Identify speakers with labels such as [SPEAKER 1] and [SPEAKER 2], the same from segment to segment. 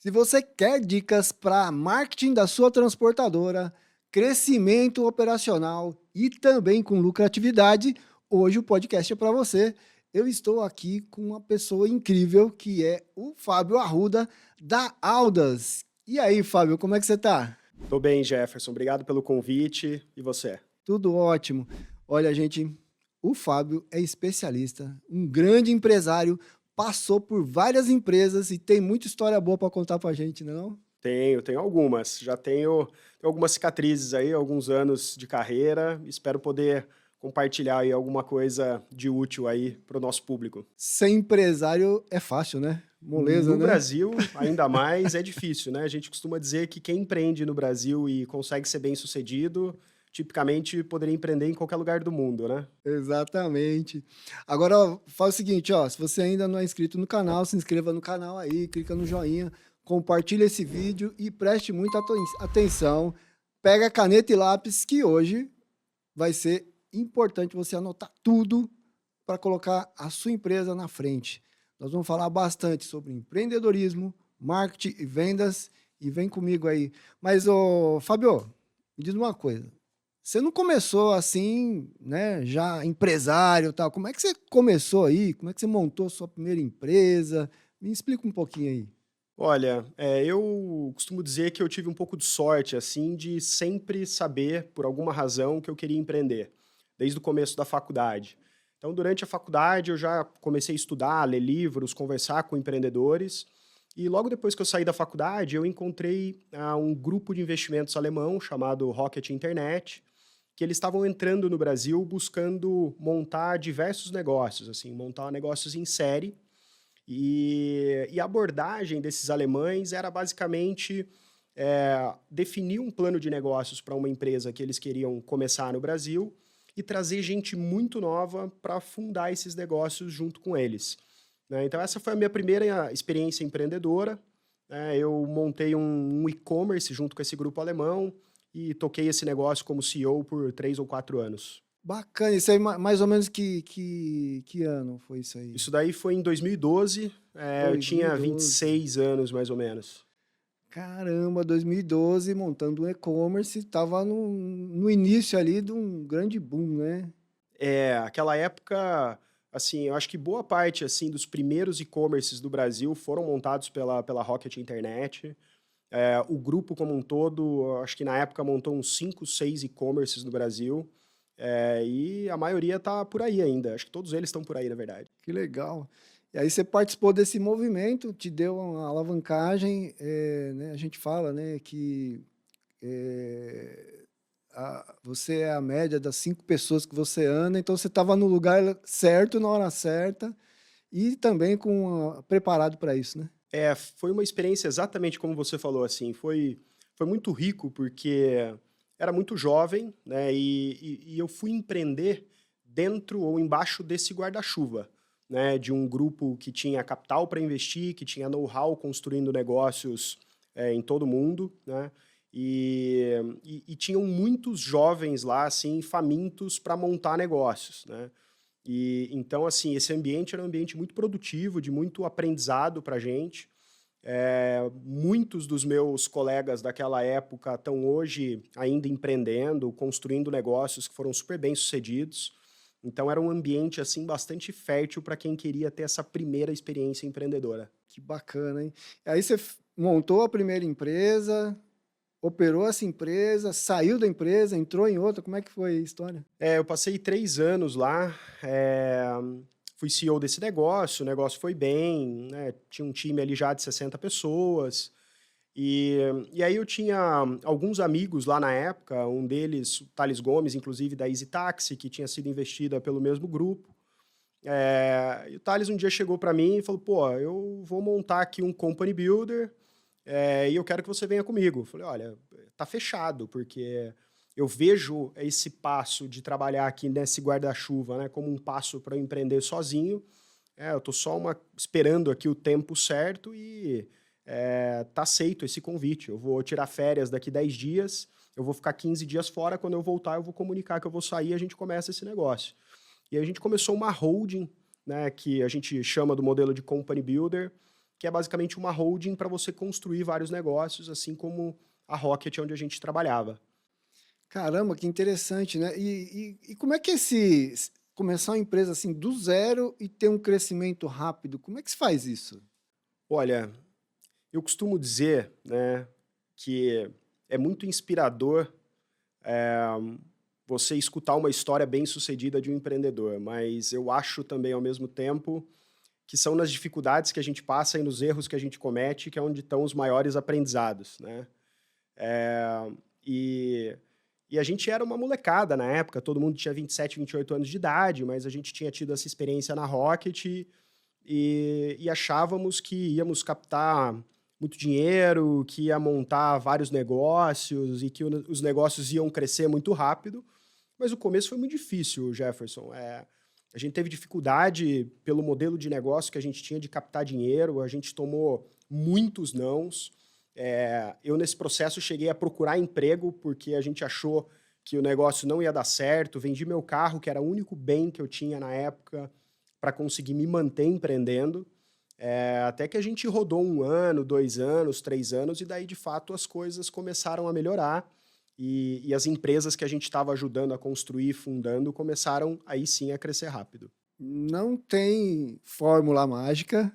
[SPEAKER 1] Se você quer dicas para marketing da sua transportadora, crescimento operacional e também com lucratividade, hoje o podcast é para você. Eu estou aqui com uma pessoa incrível que é o Fábio Arruda da Aldas. E aí, Fábio, como é que você está?
[SPEAKER 2] Tô bem, Jefferson. Obrigado pelo convite. E você?
[SPEAKER 1] Tudo ótimo. Olha, gente, o Fábio é especialista, um grande empresário, passou por várias empresas e tem muita história boa para contar para a gente, não?
[SPEAKER 2] Tenho algumas. Já tenho algumas cicatrizes aí, alguns anos de carreira. Espero poder compartilhar aí alguma coisa de útil aí para o nosso público.
[SPEAKER 1] Ser empresário é fácil, né? Moleza,
[SPEAKER 2] No
[SPEAKER 1] né?
[SPEAKER 2] Brasil, ainda mais, é difícil, né? A gente costuma dizer que quem empreende no Brasil e consegue ser bem-sucedido, tipicamente poderia empreender em qualquer lugar do mundo, né?
[SPEAKER 1] Exatamente. Agora, ó, faz o seguinte, ó, se você ainda não é inscrito no canal, se inscreva no canal aí, clica no joinha, compartilha esse vídeo e preste muita atenção. Pega caneta e lápis que hoje vai ser importante você anotar tudo para colocar a sua empresa na frente. Nós vamos falar bastante sobre empreendedorismo, marketing e vendas e vem comigo aí. Mas, ô, Fábio, me diz uma coisa. Você não começou assim, né, já empresário e tal. Como é que você começou aí? Como é que você montou sua primeira empresa? Me explica um pouquinho aí.
[SPEAKER 2] Olha, eu costumo dizer que eu tive um pouco de sorte, assim, de sempre saber, por alguma razão, que eu queria empreender, desde o começo da faculdade. Então, durante a faculdade, eu já comecei a estudar, ler livros, conversar com empreendedores, e logo depois que eu saí da faculdade, eu encontrei um grupo de investimentos alemão chamado Rocket Internet, que eles estavam entrando no Brasil buscando montar diversos negócios, assim, montar negócios em série, e a abordagem desses alemães era basicamente definir um plano de negócios para uma empresa que eles queriam começar no Brasil e trazer gente muito nova para fundar esses negócios junto com eles, né? Então, essa foi a minha primeira experiência empreendedora, né? Eu montei um e-commerce junto com esse grupo alemão e toquei esse negócio como CEO por 3 ou 4 anos.
[SPEAKER 1] Bacana, isso aí mais ou menos que ano foi isso aí?
[SPEAKER 2] Isso daí foi em 2012, eu tinha
[SPEAKER 1] 2012.
[SPEAKER 2] 26 anos, mais ou menos.
[SPEAKER 1] Caramba, 2012, montando um e-commerce, estava no início ali de um grande boom, né?
[SPEAKER 2] Aquela época, assim, eu acho que boa parte, assim, dos primeiros e-commerces do Brasil foram montados pela Rocket Internet. O grupo como um todo, eu acho que na época montou uns 5, 6 e-commerces no Brasil, e a maioria tá por aí ainda. Acho que todos eles estão por aí, na verdade.
[SPEAKER 1] Que legal. E aí você participou desse movimento, te deu uma alavancagem, né, a gente fala, né, que você é a média das 5 pessoas que você anda, então você estava no lugar certo, na hora certa e também preparado para isso, né?
[SPEAKER 2] Foi uma experiência exatamente como você falou, assim, foi muito rico, porque era muito jovem, né, e eu fui empreender dentro ou embaixo desse guarda-chuva, né, de um grupo que tinha capital para investir, que tinha know-how construindo negócios, em todo o mundo, né, e tinham muitos jovens lá, assim, famintos para montar negócios, né. E então, assim, esse ambiente era um ambiente muito produtivo, de muito aprendizado para a gente. Muitos dos meus colegas daquela época estão hoje ainda empreendendo, construindo negócios que foram super bem-sucedidos. Então era um ambiente, assim, bastante fértil para quem queria ter essa primeira experiência empreendedora.
[SPEAKER 1] Que bacana, hein? Aí você montou a primeira empresa, operou essa empresa, saiu da empresa, entrou em outra, como é que foi a história?
[SPEAKER 2] Eu passei 3 anos lá, fui CEO desse negócio, o negócio foi bem, né, tinha um time ali já de 60 pessoas, e e aí eu tinha alguns amigos lá na época, um deles, o Thales Gomes, inclusive da Easy Taxi, que tinha sido investida pelo mesmo grupo. E o Thales um dia chegou para mim e falou: "Pô, eu vou montar aqui um company builder, e eu quero que você venha comigo". Eu falei: "Olha, tá fechado, porque eu vejo esse passo de trabalhar aqui nesse guarda-chuva, né, como um passo para eu empreender sozinho. Eu tô só esperando aqui o tempo certo e, tá aceito esse convite. Eu vou tirar férias daqui 10 dias, eu vou ficar 15 dias fora, quando eu voltar eu vou comunicar que eu vou sair e a gente começa esse negócio". E aí a gente começou uma holding, né, que a gente chama do modelo de company builder, que é basicamente uma holding para você construir vários negócios, assim como a Rocket, onde a gente trabalhava.
[SPEAKER 1] Caramba, que interessante, né? E como é que começar uma empresa assim do zero e ter um crescimento rápido, como é que se faz isso?
[SPEAKER 2] Olha, eu costumo dizer, né, que é muito inspirador você escutar uma história bem-sucedida de um empreendedor, mas eu acho também, ao mesmo tempo, que são nas dificuldades que a gente passa e nos erros que a gente comete que é onde estão os maiores aprendizados, né? Eh, e, e a gente era uma molecada na época, todo mundo tinha 27, 28 anos de idade, mas a gente tinha tido essa experiência na Rocket e achávamos que íamos captar muito dinheiro, que ia montar vários negócios e que os negócios iam crescer muito rápido, mas o começo foi muito difícil, Jefferson. A gente teve dificuldade pelo modelo de negócio que a gente tinha de captar dinheiro, a gente tomou muitos nãos. Eu, nesse processo, cheguei a procurar emprego porque a gente achou que o negócio não ia dar certo. Vendi meu carro, que era o único bem que eu tinha na época, para conseguir me manter empreendendo. Até que a gente rodou 1 ano, 2 anos, 3 anos, e daí, de fato, as coisas começaram a melhorar. E as empresas que a gente estava ajudando a construir, fundando, começaram aí sim a crescer rápido.
[SPEAKER 1] Não tem fórmula mágica,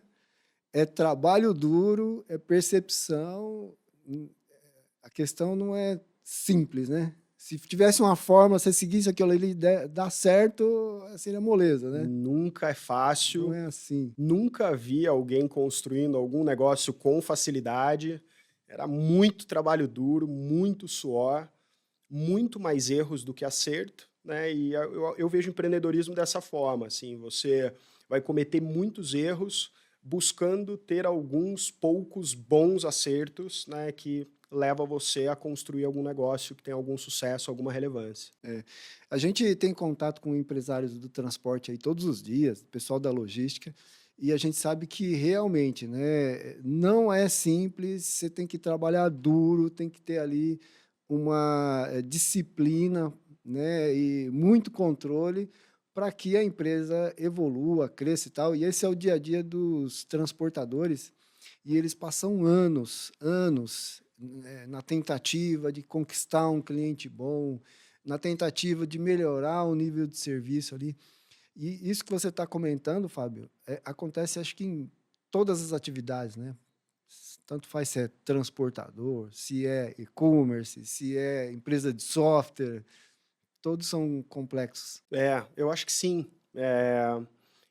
[SPEAKER 1] é trabalho duro, é percepção. A questão não é simples, né? Se tivesse uma forma, se seguisse aquilo ali dar certo, seria moleza, né?
[SPEAKER 2] Nunca é
[SPEAKER 1] Não
[SPEAKER 2] fácil,
[SPEAKER 1] é assim.
[SPEAKER 2] nunca vi alguém construindo algum negócio com facilidade. Era muito trabalho duro, muito suor, muito mais erros do que acerto, né? E eu vejo empreendedorismo dessa forma, assim, você vai cometer muitos erros buscando ter alguns poucos bons acertos, né, que leva você a construir algum negócio que tem algum sucesso, alguma relevância.
[SPEAKER 1] A gente tem contato com empresários do transporte aí todos os dias, pessoal da logística, e a gente sabe que realmente, né, não é simples, você tem que trabalhar duro, tem que ter ali uma disciplina, né, e muito controle para que a empresa evolua, cresça e tal. E esse é o dia a dia dos transportadores, e eles passam anos, né, na tentativa de conquistar um cliente bom, na tentativa de melhorar o nível de serviço ali. E isso que você está comentando, Fábio, acontece acho que em todas as atividades, né? Tanto faz se é transportador, se é e-commerce, se é empresa de software, todos são complexos.
[SPEAKER 2] Eu acho que sim.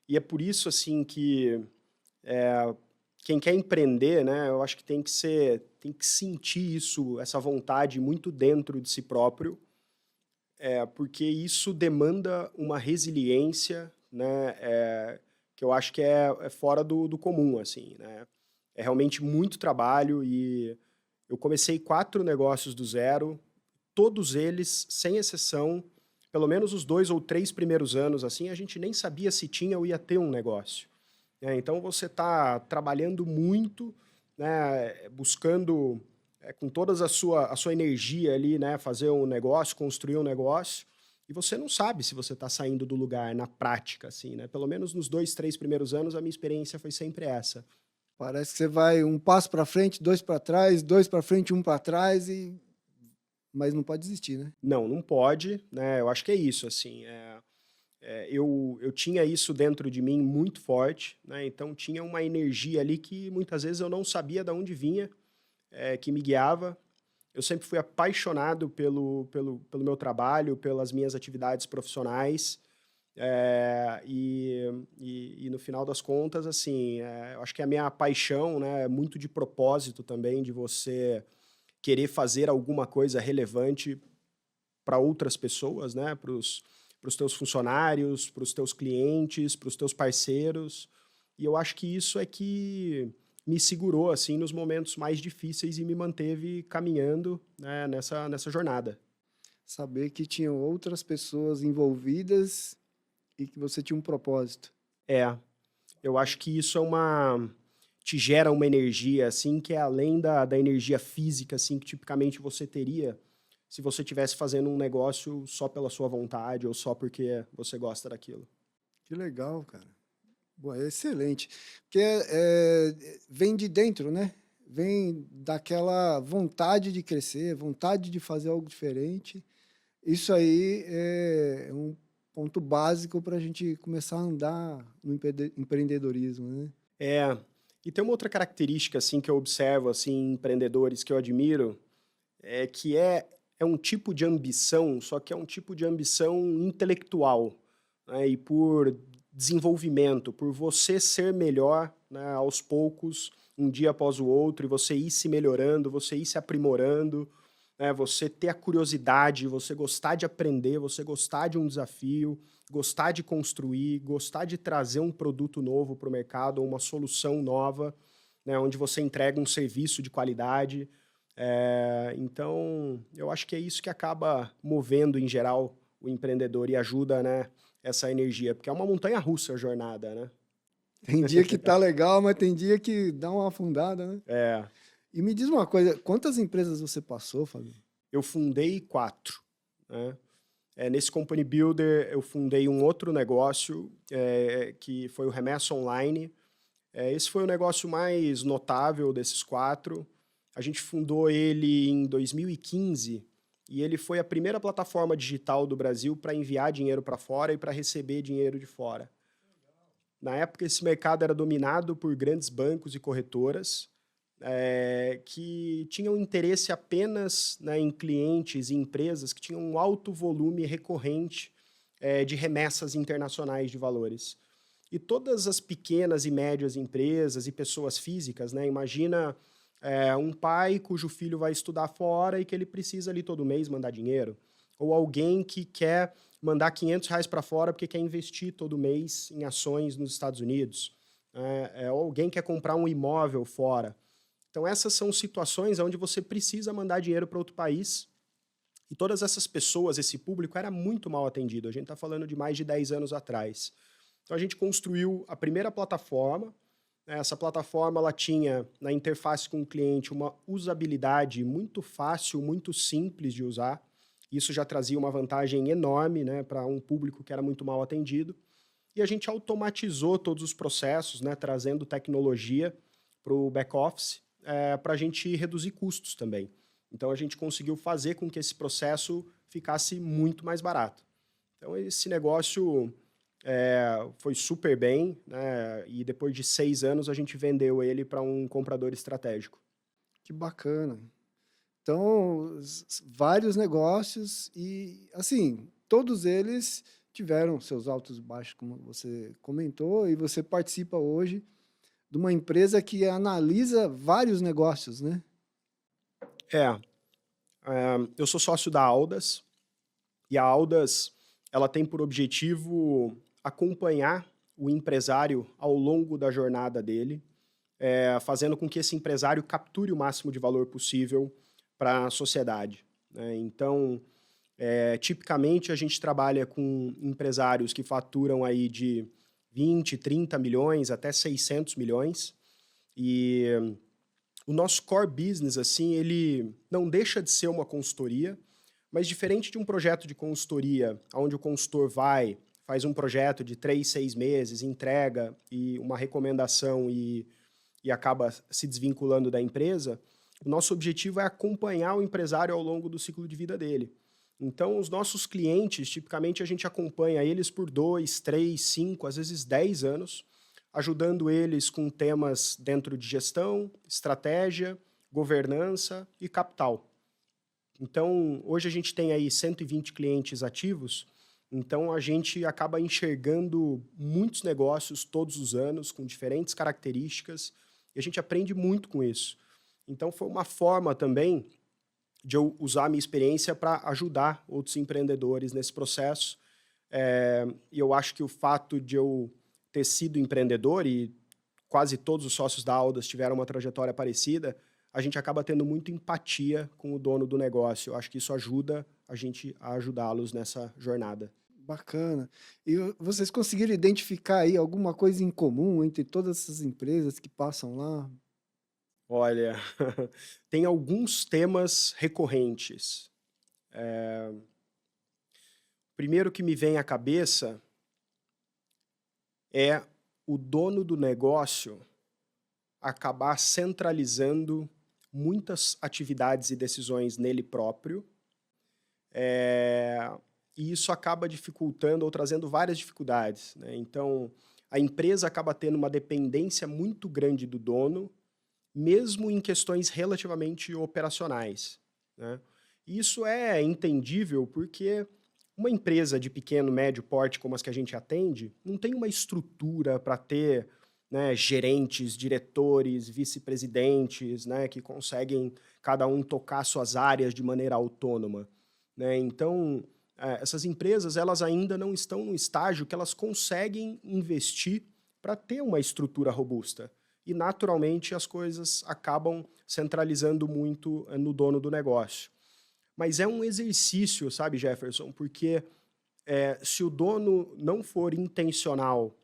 [SPEAKER 2] E é por isso, assim, que quem quer empreender, né, eu acho que tem que sentir isso, essa vontade muito dentro de si próprio, porque isso demanda uma resiliência, né, que eu acho que é fora do comum, assim, né? É realmente muito trabalho e eu comecei 4 negócios do zero, todos eles, sem exceção, pelo menos os 2 ou 3 primeiros anos, assim, a gente nem sabia se tinha ou ia ter um negócio. Então você está trabalhando muito, né, buscando com toda a sua energia ali, né, fazer um negócio, construir um negócio, e você não sabe se você está saindo do lugar na prática, assim, né? Pelo menos nos 2, 3 primeiros anos, a minha experiência foi sempre essa.
[SPEAKER 1] Parece que você vai um passo para frente, dois para trás, dois para frente, um para trás, mas não pode desistir, né?
[SPEAKER 2] Não, não pode, né? Eu acho que é isso, assim. Eu tinha isso dentro de mim muito forte, né? Então tinha uma energia ali que muitas vezes eu não sabia de onde vinha, que me guiava. Eu sempre fui apaixonado pelo meu trabalho, pelas minhas atividades profissionais. E no final das contas, assim, eu acho que a minha paixão, né, é muito de propósito também, de você querer fazer alguma coisa relevante para outras pessoas, né, para os teus funcionários, para os teus clientes, para os teus parceiros. E eu acho que isso é que me segurou assim nos momentos mais difíceis e me manteve caminhando, né, nessa jornada.
[SPEAKER 1] Saber que tinham outras pessoas envolvidas e que você tinha um propósito.
[SPEAKER 2] É, eu acho que isso te gera uma energia assim que é além da energia física assim que tipicamente você teria se você estivesse fazendo um negócio só pela sua vontade ou só porque você gosta daquilo.
[SPEAKER 1] Que legal, cara. Boa, é excelente. Porque vem de dentro, né? Vem daquela vontade de crescer, vontade de fazer algo diferente. Isso aí é um ponto básico para a gente começar a andar no empreendedorismo, né?
[SPEAKER 2] É, e tem uma outra característica assim que eu observo assim em empreendedores que eu admiro, é um tipo de ambição, só que é um tipo de ambição intelectual, né, e por desenvolvimento, por você ser melhor, né, aos poucos, um dia após o outro, e você ir se melhorando, você ir se aprimorando, né, você ter a curiosidade, você gostar de aprender, você gostar de um desafio, gostar de construir, gostar de trazer um produto novo para o mercado, ou uma solução nova, né, onde você entrega um serviço de qualidade. Então, eu acho que é isso que acaba movendo, em geral, o empreendedor e ajuda, né, essa energia, porque é uma montanha-russa a jornada, né?
[SPEAKER 1] Tem dia que tá legal, mas tem dia que dá uma afundada, né?
[SPEAKER 2] É,
[SPEAKER 1] E me diz uma coisa, quantas empresas você passou, Fábio?
[SPEAKER 2] eu fundei 4, né? Nesse Company Builder, eu fundei um outro negócio, que foi o Remessa Online. Esse foi o negócio mais notável desses 4. A gente fundou ele em 2015 e ele foi a primeira plataforma digital do Brasil para enviar dinheiro para fora e para receber dinheiro de fora. Na época, esse mercado era dominado por grandes bancos e corretoras, que tinham interesse apenas, né, em clientes e empresas que tinham um alto volume recorrente, de remessas internacionais de valores. E todas as pequenas e médias empresas e pessoas físicas, né, imagina um pai cujo filho vai estudar fora e que ele precisa ali todo mês mandar dinheiro, ou alguém que quer mandar R$ 500 para fora porque quer investir todo mês em ações nos Estados Unidos, ou alguém quer comprar um imóvel fora. Então, essas são situações onde você precisa mandar dinheiro para outro país e todas essas pessoas, esse público, era muito mal atendido. A gente está falando de mais de 10 anos atrás. Então, a gente construiu a primeira plataforma. Essa plataforma ela tinha, na interface com o cliente, uma usabilidade muito fácil, muito simples de usar. Isso já trazia uma vantagem enorme, né, para um público que era muito mal atendido. E a gente automatizou todos os processos, né, trazendo tecnologia para o back-office, para a gente reduzir custos também. Então, a gente conseguiu fazer com que esse processo ficasse muito mais barato. Então, esse negócio foi super bem, né, e depois de 6 anos, a gente vendeu ele para um comprador estratégico.
[SPEAKER 1] Que bacana. Então, vários negócios e, assim, todos eles tiveram seus altos e baixos, como você comentou, e você participa hoje de uma empresa que analisa vários negócios, né?
[SPEAKER 2] É, eu sou sócio da Aldas, e a Aldas ela tem por objetivo acompanhar o empresário ao longo da jornada dele, fazendo com que esse empresário capture o máximo de valor possível para a sociedade, né? Então, tipicamente, a gente trabalha com empresários que faturam aí de 20, 30 milhões até 600 milhões. E o nosso core business, assim, ele não deixa de ser uma consultoria, mas diferente de um projeto de consultoria, onde o consultor vai, faz um projeto de 3, 6 meses, entrega e uma recomendação e acaba se desvinculando da empresa, o nosso objetivo é acompanhar o empresário ao longo do ciclo de vida dele. Então, os nossos clientes, tipicamente, a gente acompanha eles por 2, 3, 5, às vezes 10 anos, ajudando eles com temas dentro de gestão, estratégia, governança e capital. Então, hoje a gente tem aí 120 clientes ativos, então a gente acaba enxergando muitos negócios todos os anos, com diferentes características, e a gente aprende muito com isso. Então, foi uma forma também de eu usar a minha experiência para ajudar outros empreendedores nesse processo. E eu acho que o fato de eu ter sido empreendedor, e quase todos os sócios da Aldas tiveram uma trajetória parecida, a gente acaba tendo muita empatia com o dono do negócio. Eu acho que isso ajuda a gente a ajudá-los nessa jornada.
[SPEAKER 1] Bacana. E vocês conseguiram identificar aí alguma coisa em comum entre todas essas empresas que passam lá?
[SPEAKER 2] Olha, tem alguns temas recorrentes. O primeiro que me vem à cabeça é o dono do negócio acabar centralizando muitas atividades e decisões nele próprio, e isso acaba dificultando ou trazendo várias dificuldades, né? Então, a empresa acaba tendo uma dependência muito grande do dono, mesmo em questões relativamente operacionais, né? Isso é entendível porque uma empresa de pequeno, médio porte, como as que a gente atende, não tem uma estrutura para ter, né, gerentes, diretores, vice-presidentes, né, que conseguem cada um tocar suas áreas de maneira autônoma, né? Então, essas empresas elas ainda não estão no estágio que elas conseguem investir para ter uma estrutura robusta. E, naturalmente, as coisas acabam centralizando muito no dono do negócio. Mas é um exercício, sabe, Jefferson? Porque se o dono não for intencional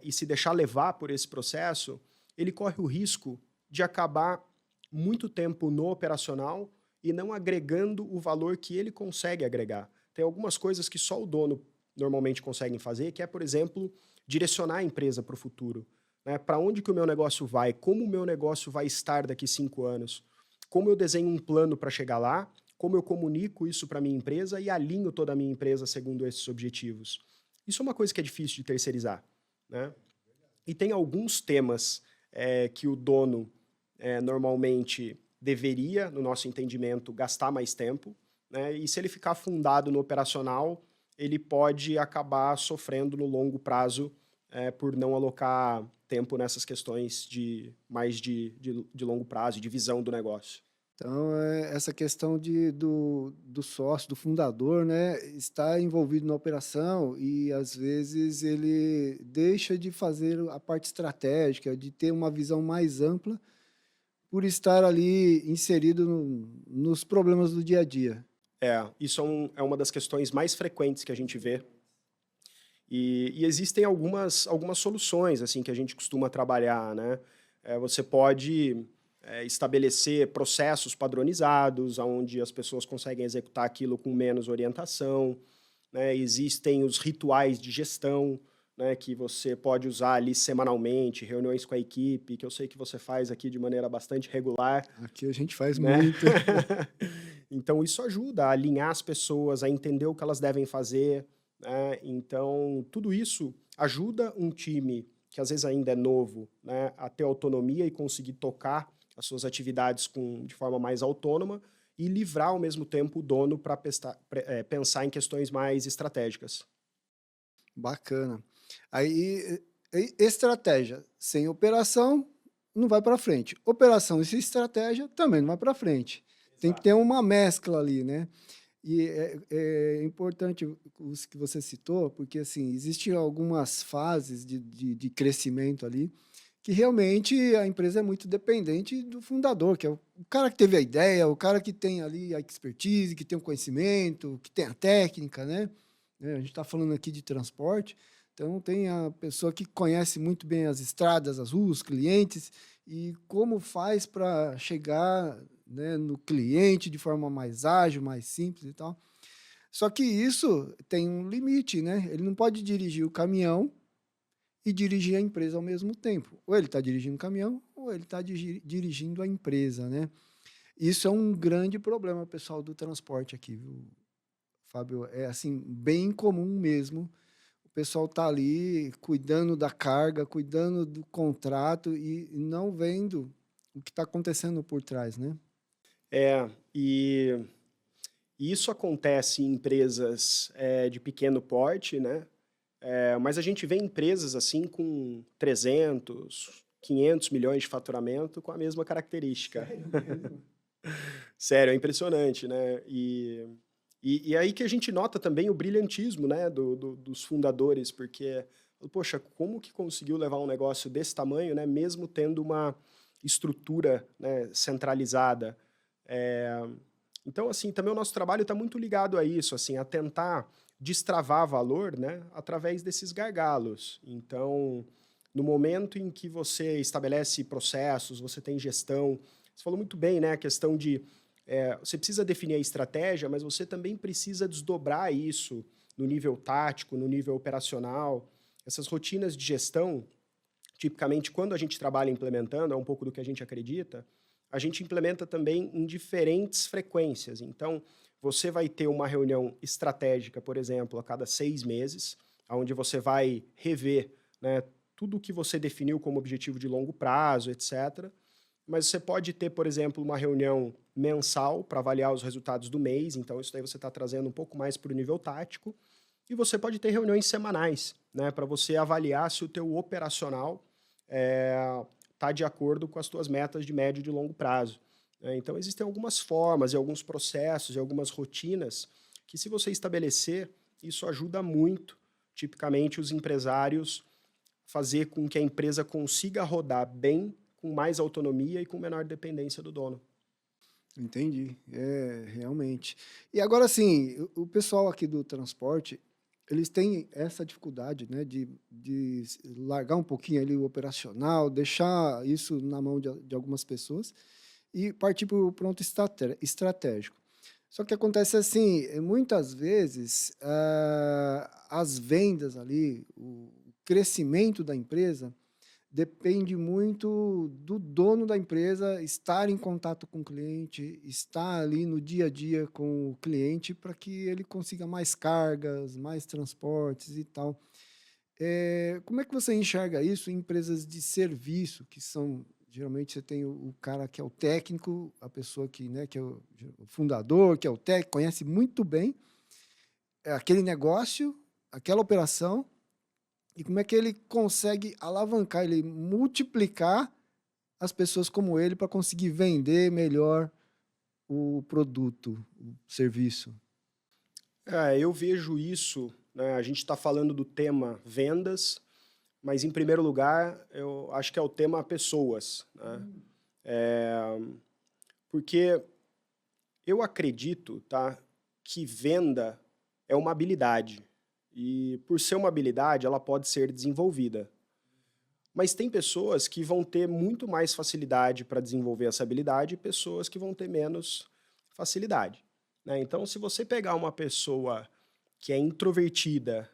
[SPEAKER 2] e se deixar levar por esse processo, ele corre o risco de acabar muito tempo no operacional e não agregando o valor que ele consegue agregar. Tem algumas coisas que só o dono normalmente consegue fazer, que é, por exemplo, direcionar a empresa para o futuro, né? Para onde que o meu negócio vai? Como o meu negócio vai estar daqui 5 anos? Como eu desenho um plano para chegar lá? Como eu comunico isso para a minha empresa e alinho toda a minha empresa segundo esses objetivos? Isso é uma coisa que é difícil de terceirizar, né? E tem alguns temas que o dono normalmente deveria, no nosso entendimento, gastar mais tempo, né? E se ele ficar fundado no operacional, ele pode acabar sofrendo no longo prazo por não alocar tempo nessas questões de longo prazo, de visão do negócio.
[SPEAKER 1] Então, essa questão do sócio, do fundador, né, está envolvido na operação e, às vezes, ele deixa de fazer a parte estratégica, de ter uma visão mais ampla, por estar ali inserido nos problemas do dia a dia.
[SPEAKER 2] Isso é uma das questões mais frequentes que a gente vê. E existem algumas soluções assim que a gente costuma trabalhar, né? Você pode estabelecer processos padronizados, onde as pessoas conseguem executar aquilo com menos orientação, né? Existem os rituais de gestão, né, que você pode usar ali semanalmente, reuniões com a equipe, que eu sei que você faz aqui de maneira bastante regular.
[SPEAKER 1] Aqui a gente faz
[SPEAKER 2] Né?
[SPEAKER 1] muito.
[SPEAKER 2] Então, isso ajuda a alinhar as pessoas, a entender o que elas devem fazer, né? Então, tudo isso ajuda um time que às vezes ainda é novo, né, a ter autonomia e conseguir tocar as suas atividades de forma mais autônoma e livrar, ao mesmo tempo, o dono para pensar em questões mais estratégicas.
[SPEAKER 1] Bacana. Aí, estratégia sem operação não vai para frente. Operação sem estratégia também não vai para frente. Tem que ter uma mescla ali, né? E é importante os que você citou, porque assim, existem algumas fases de crescimento ali que realmente a empresa é muito dependente do fundador, que é o cara que teve a ideia, o cara que tem ali a expertise, que tem o conhecimento, que tem a técnica, né? A gente está falando aqui de transporte, então tem a pessoa que conhece muito bem as estradas, as ruas, os clientes, e como faz para chegar, né, no cliente de forma mais ágil, mais simples e tal. Só que isso tem um limite, né? Ele não pode dirigir o caminhão e dirigir a empresa ao mesmo tempo. Ou ele está dirigindo o caminhão, ou ele está dirigindo a empresa, né? Isso é um grande problema, pessoal, do transporte aqui, viu, Fábio? É assim, bem comum mesmo. O pessoal está ali cuidando da carga, cuidando do contrato e não vendo o que está acontecendo por trás, né?
[SPEAKER 2] E isso acontece em empresas de pequeno porte, né? Mas a gente vê empresas assim com 300, 500 milhões de faturamento com a mesma característica.
[SPEAKER 1] Sério mesmo?
[SPEAKER 2] Sério, é impressionante, né? E aí que a gente nota também o brilhantismo, né, dos fundadores, porque, poxa, como que conseguiu levar um negócio desse tamanho, né, mesmo tendo uma estrutura, né, centralizada? Então, assim, também o nosso trabalho está muito ligado a isso, assim, a tentar destravar valor, né, através desses gargalos. Então, no momento em que você estabelece processos, você tem gestão, você falou muito bem, né, a questão de você precisa definir a estratégia, mas você também precisa desdobrar isso no nível tático, no nível operacional. Essas rotinas de gestão, tipicamente, quando a gente trabalha implementando, é um pouco do que a gente acredita, a gente implementa também em diferentes frequências. Então, você vai ter uma reunião estratégica, por exemplo, a cada 6 meses, onde você vai rever, né, tudo o que você definiu como objetivo de longo prazo, etc. Mas você pode ter, por exemplo, uma reunião mensal para avaliar os resultados do mês, então isso daí você está trazendo um pouco mais para o nível tático. E você pode ter reuniões semanais, né, para você avaliar se o teu operacional está de acordo com as tuas metas de médio e de longo prazo. Então, existem algumas formas e alguns processos e algumas rotinas que, se você estabelecer, isso ajuda muito, tipicamente, os empresários fazer com que a empresa consiga rodar bem, com mais autonomia e com menor dependência do dono.
[SPEAKER 1] Entendi, realmente. E agora, assim, o pessoal aqui do transporte, eles têm essa dificuldade, né, de largar um pouquinho ali o operacional, deixar isso na mão de algumas pessoas e partir para o pronto estratégico. Só que acontece assim, muitas vezes, as vendas ali, o crescimento da empresa depende muito do dono da empresa estar em contato com o cliente, estar ali no dia a dia com o cliente para que ele consiga mais cargas, mais transportes e tal. Como é que você enxerga isso em empresas de serviço, que são, geralmente você tem o cara que é o técnico, a pessoa que, né, que é o fundador, que é o técnico, conhece muito bem aquele negócio, aquela operação, e como é que ele consegue alavancar, ele multiplicar as pessoas como ele para conseguir vender melhor o produto, o serviço.
[SPEAKER 2] Eu vejo isso, né, a gente está falando do tema vendas, mas, em primeiro lugar, eu acho que é o tema pessoas, né? Porque eu acredito, tá, que venda é uma habilidade. E, por ser uma habilidade, ela pode ser desenvolvida. Mas tem pessoas que vão ter muito mais facilidade para desenvolver essa habilidade e pessoas que vão ter menos facilidade, né? Então, se você pegar uma pessoa que é introvertida,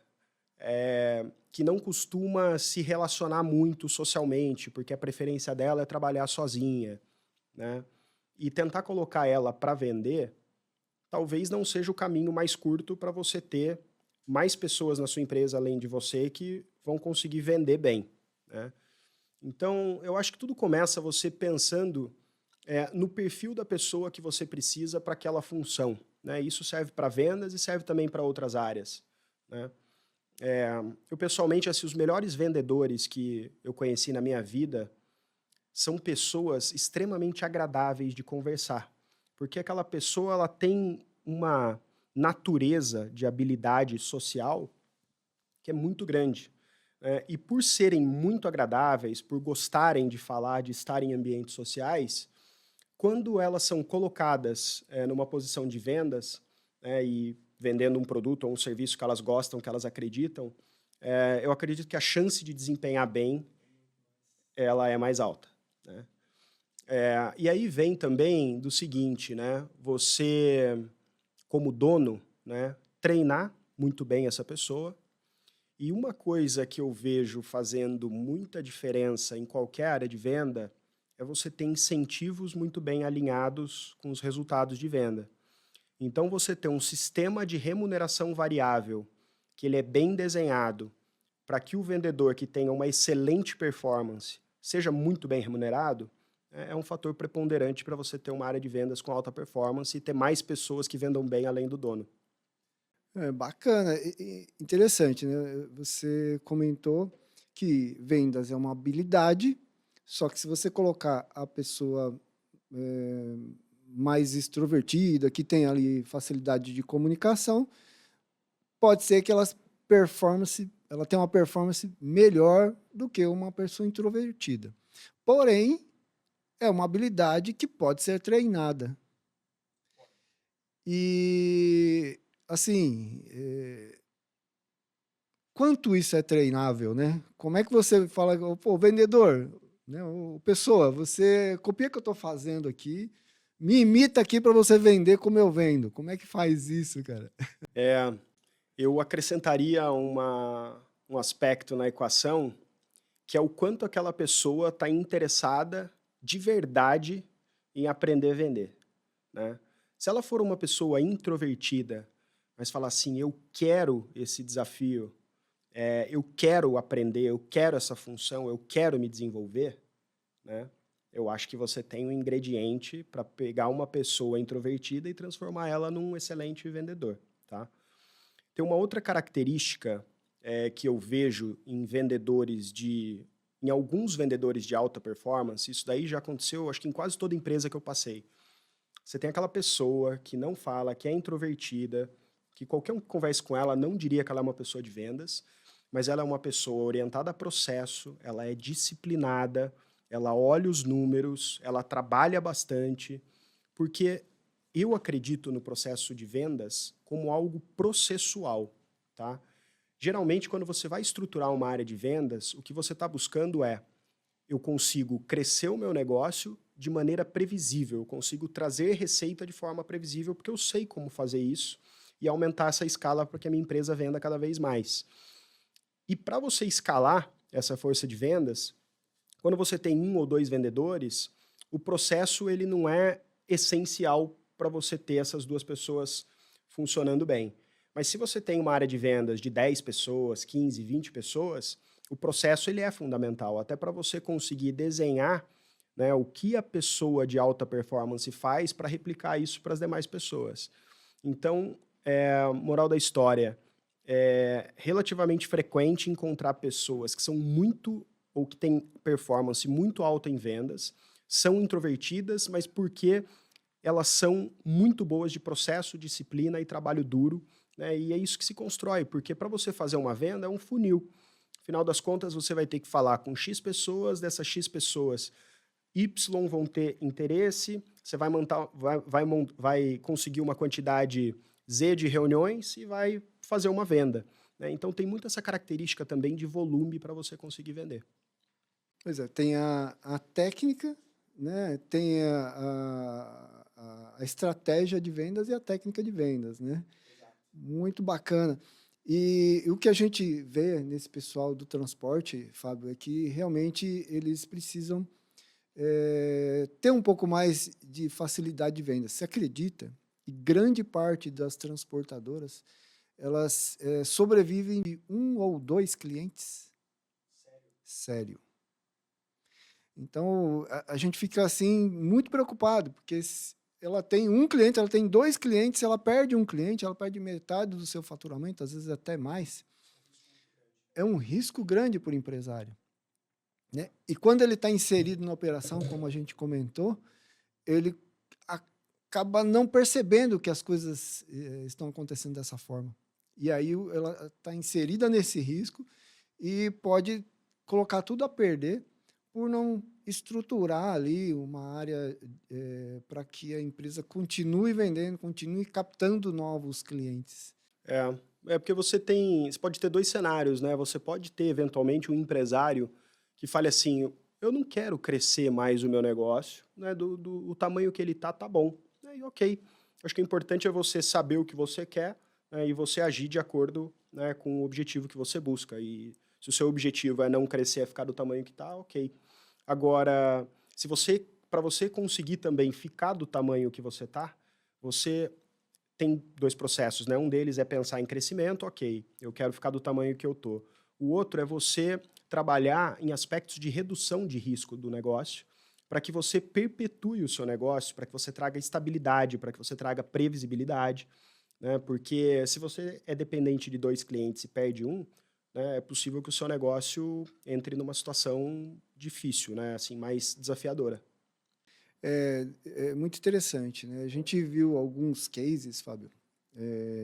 [SPEAKER 2] que não costuma se relacionar muito socialmente, porque a preferência dela é trabalhar sozinha, né, e tentar colocar ela para vender, talvez não seja o caminho mais curto para você ter mais pessoas na sua empresa além de você que vão conseguir vender bem, né? Então, eu acho que tudo começa você pensando no perfil da pessoa que você precisa para aquela função, né? Isso serve para vendas e serve também para outras áreas, né? Eu, pessoalmente, assim, os melhores vendedores que eu conheci na minha vida são pessoas extremamente agradáveis de conversar, porque aquela pessoa ela tem uma natureza de habilidade social que é muito grande. E por serem muito agradáveis, por gostarem de falar, de estar em ambientes sociais, quando elas são colocadas numa posição de vendas, e vendendo um produto ou um serviço que elas gostam, que elas acreditam, eu acredito que a chance de desempenhar bem ela é mais alta, né? E aí vem também do seguinte, né? Você, como dono, né, treinar muito bem essa pessoa. E uma coisa que eu vejo fazendo muita diferença em qualquer área de venda é você ter incentivos muito bem alinhados com os resultados de venda. Então, você ter um sistema de remuneração variável que ele é bem desenhado para que o vendedor que tenha uma excelente performance seja muito bem remunerado, é um fator preponderante para você ter uma área de vendas com alta performance e ter mais pessoas que vendam bem além do dono.
[SPEAKER 1] Bacana, interessante, né? Você comentou que vendas é uma habilidade, só que se você colocar a pessoa mais extrovertida, que tem ali facilidade de comunicação, pode ser que ela tenha uma performance melhor do que uma pessoa introvertida. Porém, é uma habilidade que pode ser treinada. E, assim, quanto isso é treinável, né? Como é que você fala, pô, vendedor, né, pessoa, você copia o que eu estou fazendo aqui, me imita aqui para você vender como eu vendo. Como é que faz isso, cara?
[SPEAKER 2] Eu acrescentaria um aspecto na equação, que é o quanto aquela pessoa está interessada de verdade em aprender a vender, né? Se ela for uma pessoa introvertida, mas falar assim, eu quero esse desafio, eu quero aprender, eu quero essa função, eu quero me desenvolver, né? Eu acho que você tem um ingrediente para pegar uma pessoa introvertida e transformar ela num excelente vendedor, tá? Tem uma outra característica que eu vejo em alguns vendedores de alta performance, isso daí já aconteceu, acho que em quase toda empresa que eu passei. Você tem aquela pessoa que não fala, que é introvertida, que qualquer um que converse com ela não diria que ela é uma pessoa de vendas, mas ela é uma pessoa orientada a processo, ela é disciplinada, ela olha os números, ela trabalha bastante, porque eu acredito no processo de vendas como algo processual, tá? Geralmente, quando você vai estruturar uma área de vendas, o que você está buscando é eu consigo crescer o meu negócio de maneira previsível, eu consigo trazer receita de forma previsível, porque eu sei como fazer isso e aumentar essa escala para que a minha empresa venda cada vez mais. E para você escalar essa força de vendas, quando você tem um ou dois vendedores, o processo ele não é essencial para você ter essas duas pessoas funcionando bem. Mas se você tem uma área de vendas de 10 pessoas, 15, 20 pessoas, o processo ele é fundamental, até para você conseguir desenhar, né, o que a pessoa de alta performance faz para replicar isso para as demais pessoas. Então, moral da história, é relativamente frequente encontrar pessoas que são muito ou que têm performance muito alta em vendas, são introvertidas, mas porque elas são muito boas de processo, disciplina e trabalho duro, né? E é isso que se constrói, porque para você fazer uma venda é um funil. Afinal das contas, você vai ter que falar com X pessoas, dessas X pessoas, Y vão ter interesse, você vai conseguir uma quantidade Z de reuniões e vai fazer uma venda, né? Então, tem muito essa característica também de volume para você conseguir vender.
[SPEAKER 1] Pois é, tem a técnica, né? Tem a estratégia de vendas e a técnica de vendas, né? Muito bacana. E o que a gente vê nesse pessoal do transporte, Fábio, é que realmente eles precisam ter um pouco mais de facilidade de venda. Você acredita que grande parte das transportadoras elas sobrevivem de um ou dois clientes? Sério. Então, a gente fica assim muito preocupado, porque ela tem um cliente, ela tem dois clientes, ela perde um cliente, ela perde metade do seu faturamento, às vezes até mais. É um risco grande para o empresário, né? E quando ele está inserido na operação, como a gente comentou, ele acaba não percebendo que as coisas estão acontecendo dessa forma. E aí ela está inserida nesse risco e pode colocar tudo a perder por não estruturar ali uma área para que a empresa continue vendendo, continue captando novos clientes.
[SPEAKER 2] É porque você pode ter dois cenários, né? Você pode ter, eventualmente, um empresário que fale assim, eu não quero crescer mais o meu negócio, né? O tamanho que ele tá bom. E ok. Acho que o importante é você saber o que você quer, né, e você agir de acordo, né, com o objetivo que você busca. E se o seu objetivo é não crescer, é ficar do tamanho que tá, ok. Agora, para você conseguir também ficar do tamanho que você tá, você tem dois processos, né? Um deles é pensar em crescimento, ok, eu quero ficar do tamanho que eu tô. O outro é você trabalhar em aspectos de redução de risco do negócio, para que você perpetue o seu negócio, para que você traga estabilidade, para que você traga previsibilidade, né? Porque se você é dependente de dois clientes e perde um, né, é possível que o seu negócio entre numa situação difícil, né? Assim, mais desafiadora.
[SPEAKER 1] É muito interessante, né? A gente viu alguns cases, Fábio,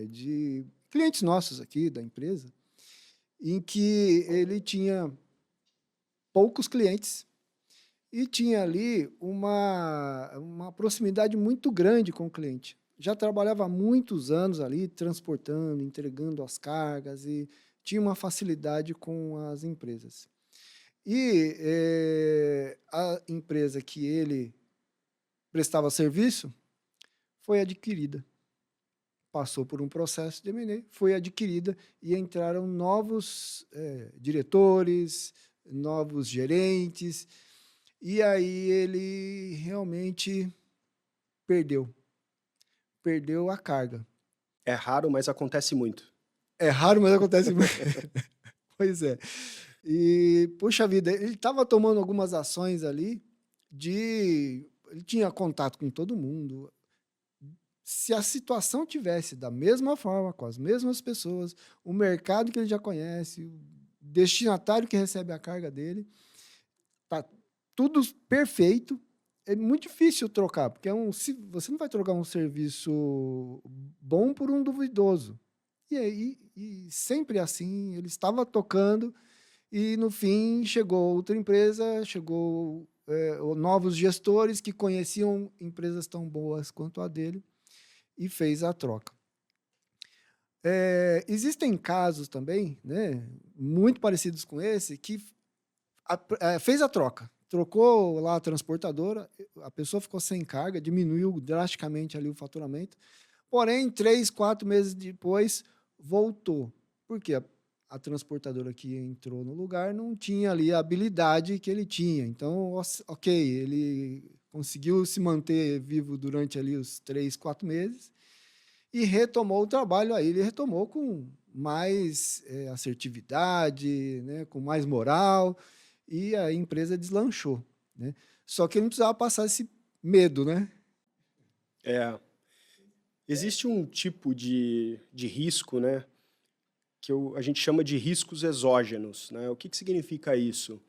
[SPEAKER 1] de clientes nossos aqui da empresa, em que ele tinha poucos clientes e tinha ali uma proximidade muito grande com o cliente. Já trabalhava há muitos anos ali, transportando, entregando as cargas e tinha uma facilidade com as empresas. E a empresa que ele prestava serviço foi adquirida. Passou por um processo de M&A, foi adquirida e entraram novos diretores, novos gerentes, e aí ele realmente perdeu, perdeu a carga.
[SPEAKER 2] É raro, mas acontece muito.
[SPEAKER 1] É raro, mas acontece muito. Pois é. E, puxa vida, ele estava tomando algumas ações ali ele tinha contato com todo mundo. Se a situação tivesse da mesma forma, com as mesmas pessoas, o mercado que ele já conhece, o destinatário que recebe a carga dele, tá tudo perfeito. É muito difícil trocar, porque você não vai trocar um serviço bom por um duvidoso. E aí, sempre assim, ele estava tocando e, no fim, chegou outra empresa, chegou novos gestores que conheciam empresas tão boas quanto a dele e fez a troca. Existem casos também, né, muito parecidos com esse, que fez a troca, trocou lá a transportadora, a pessoa ficou sem carga, diminuiu drasticamente ali o faturamento, porém, 3, 4 meses depois, voltou. Por quê? A transportadora que entrou no lugar não tinha ali a habilidade que ele tinha. Então, ok, ele conseguiu se manter vivo durante ali os 3, 4 meses, e retomou o trabalho. Aí ele retomou com mais assertividade, né, com mais moral, e a empresa deslanchou, né? Só que ele não precisava passar esse medo, né?
[SPEAKER 2] É, existe um tipo de risco, né, que a gente chama de riscos exógenos, né? O que significa isso?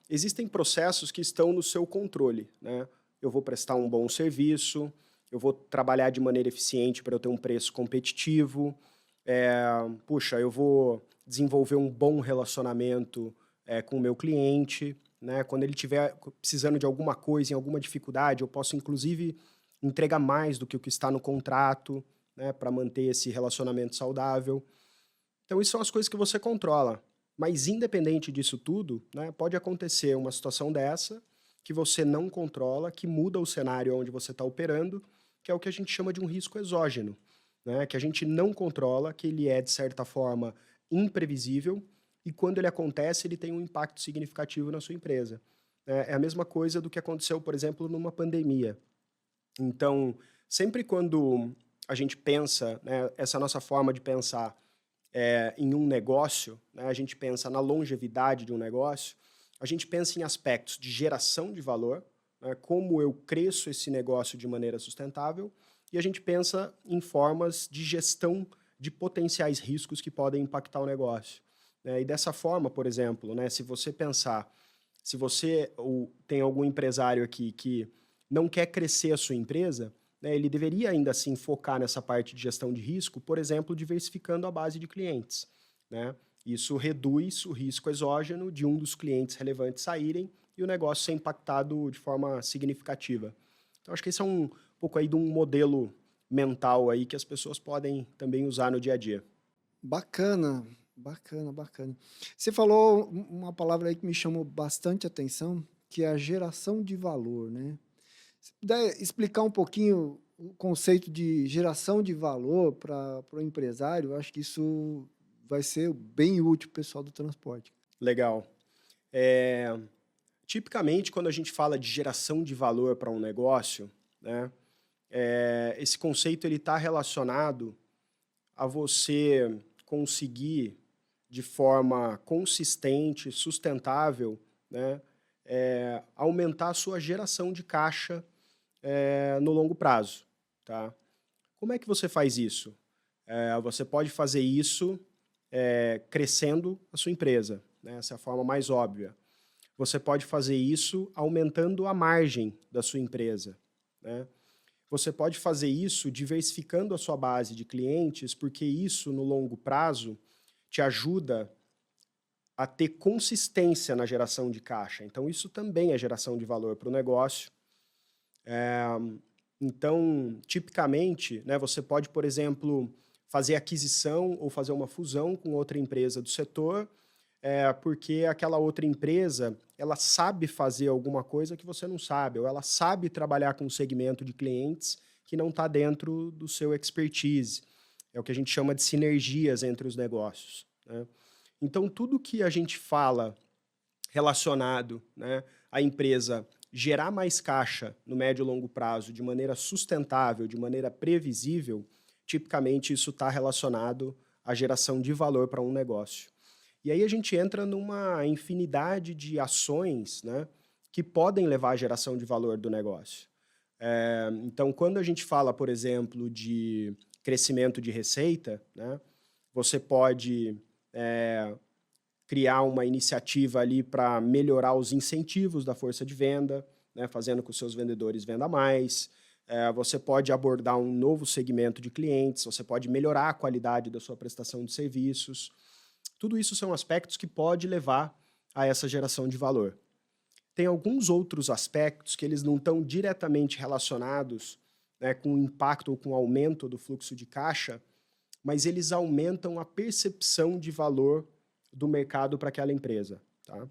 [SPEAKER 2] Existem processos que estão no seu controle, né? Eu vou prestar um bom serviço, eu vou trabalhar de maneira eficiente para eu ter um preço competitivo, eu vou desenvolver um bom relacionamento com o meu cliente, né? Quando ele estiver precisando de alguma coisa, em alguma dificuldade, eu posso, inclusive, entregar mais do que o que está no contrato, né? Para manter esse relacionamento saudável. Então, isso são as coisas que você controla. Mas, independente disso tudo, né, pode acontecer uma situação dessa que você não controla, que muda o cenário onde você está operando, que é o que a gente chama de um risco exógeno, né, que a gente não controla, que ele é, de certa forma, imprevisível, e quando ele acontece, ele tem um impacto significativo na sua empresa. É a mesma coisa do que aconteceu, por exemplo, numa pandemia. Então, sempre quando a gente pensa, né, essa nossa forma de pensar em um negócio, né, a gente pensa na longevidade de um negócio, a gente pensa em aspectos de geração de valor, né, como eu cresço esse negócio de maneira sustentável, e a gente pensa em formas de gestão de potenciais riscos que podem impactar o negócio. Né? E dessa forma, por exemplo, né, se você pensar, se você tem algum empresário aqui que não quer crescer a sua empresa, né, ele deveria ainda assim focar nessa parte de gestão de risco, por exemplo, diversificando a base de clientes. Né? Isso reduz o risco exógeno de um dos clientes relevantes saírem e o negócio ser impactado de forma significativa. Então, acho que esse é um pouco aí de um modelo mental aí que as pessoas podem também usar no dia a dia.
[SPEAKER 1] Bacana, bacana, bacana. Você falou uma palavra aí que me chamou bastante atenção, que é a geração de valor, né? Se puder explicar um pouquinho o conceito de geração de valor para o empresário, eu acho que isso vai ser bem útil para o pessoal do transporte.
[SPEAKER 2] Legal. Tipicamente, quando a gente fala de geração de valor para um negócio, né, esse conceito está relacionado a você conseguir, de forma consistente, sustentável, né, aumentar a sua geração de caixa no longo prazo. Tá? Como é que você faz isso? Você pode fazer isso crescendo a sua empresa. Né? Essa é a forma mais óbvia. Você pode fazer isso aumentando a margem da sua empresa. Né? Você pode fazer isso diversificando a sua base de clientes, porque isso, no longo prazo, te ajuda a ter consistência na geração de caixa. Então, isso também é geração de valor para o negócio. Então, tipicamente, né, você pode, por exemplo, fazer aquisição ou fazer uma fusão com outra empresa do setor, porque aquela outra empresa ela sabe fazer alguma coisa que você não sabe, ou ela sabe trabalhar com um segmento de clientes que não está dentro do seu expertise. É o que a gente chama de sinergias entre os negócios. Né? Então, tudo que a gente fala relacionado, né, à empresa gerar mais caixa no médio e longo prazo de maneira sustentável, de maneira previsível, tipicamente isso está relacionado à geração de valor para um negócio. E aí a gente entra numa infinidade de ações, né, que podem levar à geração de valor do negócio. Então, quando a gente fala, por exemplo, de crescimento de receita, né, você pode criar uma iniciativa ali para melhorar os incentivos da força de venda, né, fazendo com que os seus vendedores vendam mais. Você pode abordar um novo segmento de clientes, você pode melhorar a qualidade da sua prestação de serviços. Tudo isso são aspectos que podem levar a essa geração de valor. Tem alguns outros aspectos que eles não estão diretamente relacionados, né, com o impacto ou com o aumento do fluxo de caixa, mas eles aumentam a percepção de valor do mercado para aquela empresa. Tá?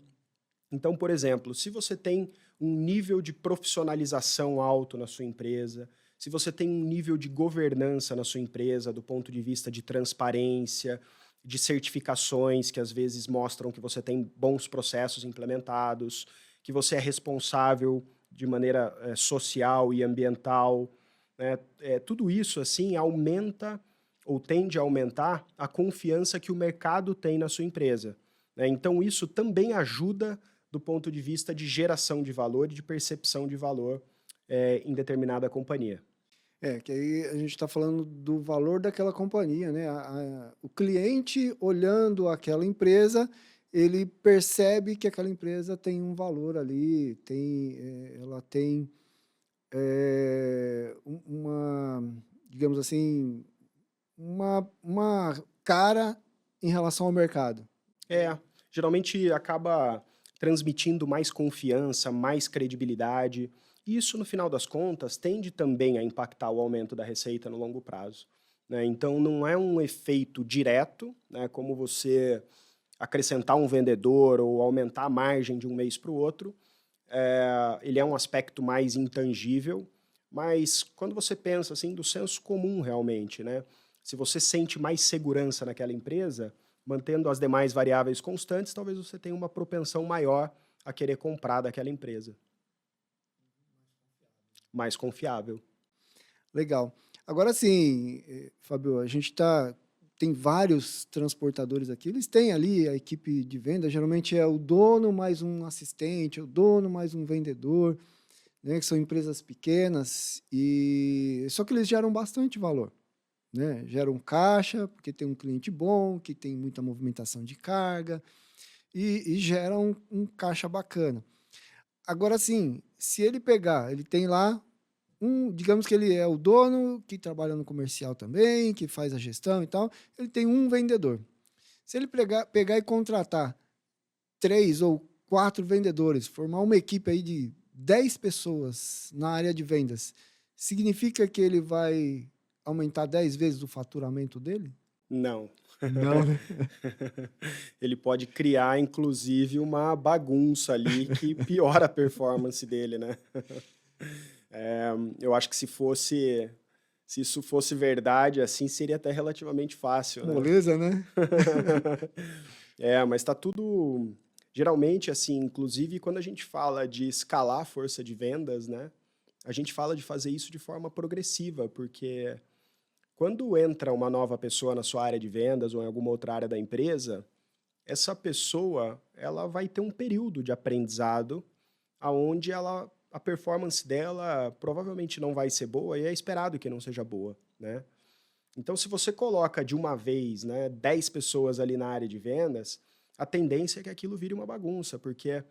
[SPEAKER 2] Então, por exemplo, se você tem um nível de profissionalização alto na sua empresa, se você tem um nível de governança na sua empresa do ponto de vista de transparência, de certificações que às vezes mostram que você tem bons processos implementados, que você é responsável de maneira social e ambiental, né? Tudo isso assim aumenta ou tende a aumentar a confiança que o mercado tem na sua empresa, né? Então, isso também ajuda do ponto de vista de geração de valor e de percepção de valor em determinada companhia.
[SPEAKER 1] Que aí a gente está falando do valor daquela companhia, né? O cliente olhando aquela empresa, ele percebe que aquela empresa tem um valor ali, ela tem uma, digamos assim, uma cara em relação ao mercado.
[SPEAKER 2] Geralmente acaba transmitindo mais confiança, mais credibilidade. E isso, no final das contas, tende também a impactar o aumento da receita no longo prazo, né? Então, não é um efeito direto, né, como você acrescentar um vendedor ou aumentar a margem de um mês para o outro. Ele é um aspecto mais intangível, mas quando você pensa assim do senso comum realmente, né? Se você sente mais segurança naquela empresa, mantendo as demais variáveis constantes, talvez você tenha uma propensão maior a querer comprar daquela empresa. Mais confiável.
[SPEAKER 1] Legal. Agora sim, Fábio, a gente tem vários transportadores aqui, eles têm ali a equipe de venda, geralmente é o dono mais um assistente, o dono mais um vendedor, né, que são empresas pequenas, só que eles geram bastante valor, né? Geram caixa, porque tem um cliente bom, que tem muita movimentação de carga, e geram um caixa bacana. Agora sim, se ele tem lá digamos que ele é o dono, que trabalha no comercial também, que faz a gestão e tal, ele tem um vendedor. Se ele pegar e contratar 3 ou 4 vendedores, formar uma equipe aí de 10 pessoas na área de vendas, significa que ele vai aumentar 10 vezes o faturamento dele?
[SPEAKER 2] Não.
[SPEAKER 1] Não, né?
[SPEAKER 2] Ele pode criar, inclusive, uma bagunça ali que piora a performance dele, né? Eu acho que se isso fosse verdade, assim, seria até relativamente fácil, né?
[SPEAKER 1] Moleza, né?
[SPEAKER 2] Mas está tudo... Geralmente, assim, inclusive, quando a gente fala de escalar a força de vendas, né? A gente fala de fazer isso de forma progressiva, porque quando entra uma nova pessoa na sua área de vendas ou em alguma outra área da empresa, essa pessoa ela vai ter um período de aprendizado onde a performance dela provavelmente não vai ser boa e é esperado que não seja boa, né? Então, se você coloca de uma vez, né, 10 pessoas ali na área de vendas, a tendência é que aquilo vire uma bagunça, porque